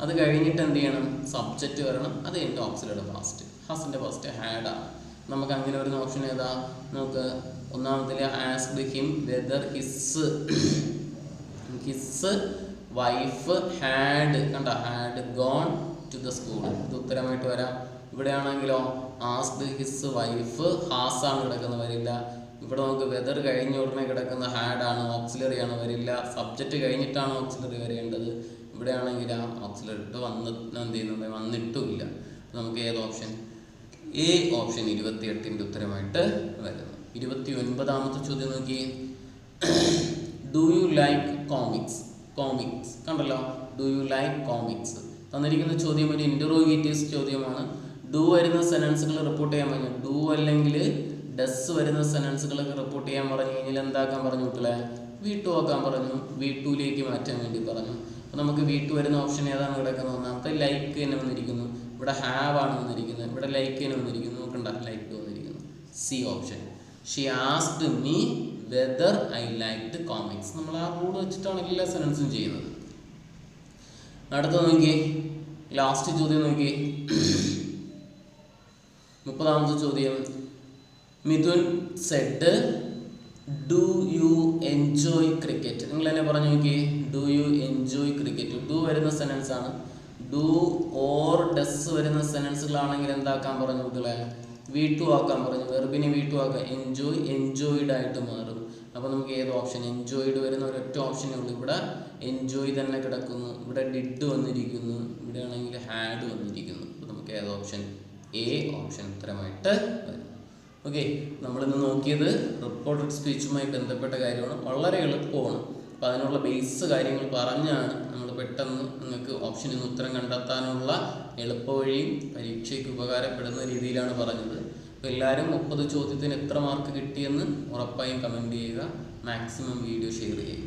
അത് കഴിഞ്ഞിട്ട് എന്ത് ചെയ്യണം, സബ്ജക്റ്റ് വരണം. അത് കഴിഞ്ഞിട്ട് ഓക്സിലറിയുടെ പാസ്റ്റ്, ഹാസിൻ്റെ പാസ്റ്റ് ഹാഡാണ്. നമുക്ക് അങ്ങനെ വരുന്ന ഓപ്ഷൻ ഏതാ, നമുക്ക് ഒന്നാമത്തിൽ asked him whether his wife had, കണ്ട had gone to the school, ഇത് ഉത്തരമായിട്ട് വരാം. ഇവിടെയാണെങ്കിലോ ആസ്ക്ഡ് ഹിസ് വൈഫ് ഹാസാണ് കിടക്കുന്നത്, വരില്ല. ഇവിടെ നമുക്ക് വെദർ കഴിഞ്ഞ ഉടനെ കിടക്കുന്ന ഹാഡാണ്, ഓക്സിലറിയാണ്, വരില്ല. സബ്ജക്റ്റ് കഴിഞ്ഞിട്ടാണ് ഓക്സിലറി വരേണ്ടത്. ഇവിടെയാണെങ്കിൽ ആ ഓക്സിലറി ഇട്ട് എന്ത് ചെയ്യുന്നുണ്ട്, വന്നിട്ടുമില്ല. നമുക്ക് ഏത് ഓപ്ഷൻ, എ ഓപ്ഷൻ 28ൻ്റെ ഉത്തരമായിട്ട് വരുന്നു. 29ാമത്തെ ചോദ്യം നോക്കി. ഡു യു ലൈക്ക് കോമിക്സ് കണ്ടല്ലോ. ഡു യു ലൈക്ക് കോമിക്സ് തന്നിരിക്കുന്ന ചോദ്യം ഒരു ഇൻറ്ററോഗേറ്റീവ് ചോദ്യമാണ്. ഡു വരുന്ന സെൻറ്റൻസുകൾ റിപ്പോർട്ട് ചെയ്യാൻ പറഞ്ഞു. ഡു അല്ലെങ്കിൽ ഡസ് വരുന്ന സെൻറ്റൻസുകളൊക്കെ റിപ്പോർട്ട് ചെയ്യാൻ പറഞ്ഞു കഴിഞ്ഞാൽ എന്താക്കാൻ പറഞ്ഞു കുട്ടികളെ, V2 ആക്കാൻ പറഞ്ഞു, V2ലേക്ക് മാറ്റാൻ വേണ്ടി പറഞ്ഞു. അപ്പോൾ നമുക്ക് V2 വരുന്ന ഓപ്ഷൻ ഏതാണ് കിടക്കുന്നത്? ഒന്നാമത്തെ ലൈക്ക് തന്നെ വന്നിരിക്കുന്നു, ഇവിടെ ഹാവ് ആണ് വന്നിരിക്കുന്നത്, ഇവിടെ ലൈക്ക് തന്നെ വന്നിരിക്കുന്നു. നോക്കണ്ട, ലൈക്ക് വന്നിരിക്കുന്നു. C option. She asked me whether I liked comics. നമ്മൾ ആ റൂൾ വെച്ചിട്ടാണ് എല്ലാ സെൻറ്റൻസും ചെയ്യുന്നത്. അടുത്ത നോക്കിയേ, ലാസ്റ്റ് ചോദ്യം നോക്കിയേ, 30ാമത്തെ ചോദ്യം. Mithun said do you enjoy cricket. നിങ്ങൾ എന്നെ പറഞ്ഞു നോക്കിയേ, do you enjoy cricket. Do വരുന്ന സെൻറ്റൻസ് ആണ്. ഡു ഓർ ഡസ് വരുന്ന സെൻറ്റൻസുകളാണെങ്കിൽ എന്താക്കാൻ പറഞ്ഞു കുട്ടികളെ? V2 ആക്കാൻ പറഞ്ഞു. വെർബിനെ V2 ആക്കാം. എൻജോയ് എൻജോയ്ഡ് ആയിട്ട് മാറും. അപ്പോൾ നമുക്ക് ഏത് ഓപ്ഷൻ? എൻജോയ്ഡ് വരുന്ന ഒരൊറ്റ ഓപ്ഷനേ ഉള്ളൂ. ഇവിടെ എൻജോയ് തന്നെ കിടക്കുന്നു, ഇവിടെ ഡിഡ് വന്നിരിക്കുന്നു, ഇവിടെ ആണെങ്കിൽ ഹാഡ് വന്നിരിക്കുന്നു. അപ്പോൾ നമുക്ക് ഏത് ഓപ്ഷൻ? എ ഓപ്ഷൻ ഉത്തരമായിട്ട് വരും. ഓക്കെ, നമ്മളിന്ന് നോക്കിയത് റിപ്പോർട്ടഡ് സ്പീച്ചുമായി ബന്ധപ്പെട്ട കാര്യമാണ്. വളരെ എളുപ്പമാണ്. അപ്പോൾ അതിനുള്ള ബേസ് കാര്യങ്ങൾ പറഞ്ഞാണ് നമ്മൾ പെട്ടെന്ന് നിങ്ങൾക്ക് ഓപ്ഷനിൽ നിന്ന് ഉത്തരം കണ്ടെത്താനുള്ള എളുപ്പവഴിയും പരീക്ഷയ്ക്ക് ഉപകാരപ്പെടുന്ന രീതിയിലാണ് പറഞ്ഞത്. അപ്പോൾ എല്ലാവരും 30 ചോദ്യത്തിന് എത്ര മാർക്ക് കിട്ടിയെന്ന് ഉറപ്പായും കമൻറ്റ് ചെയ്യുക. മാക്സിമം വീഡിയോ ഷെയർ ചെയ്യുക.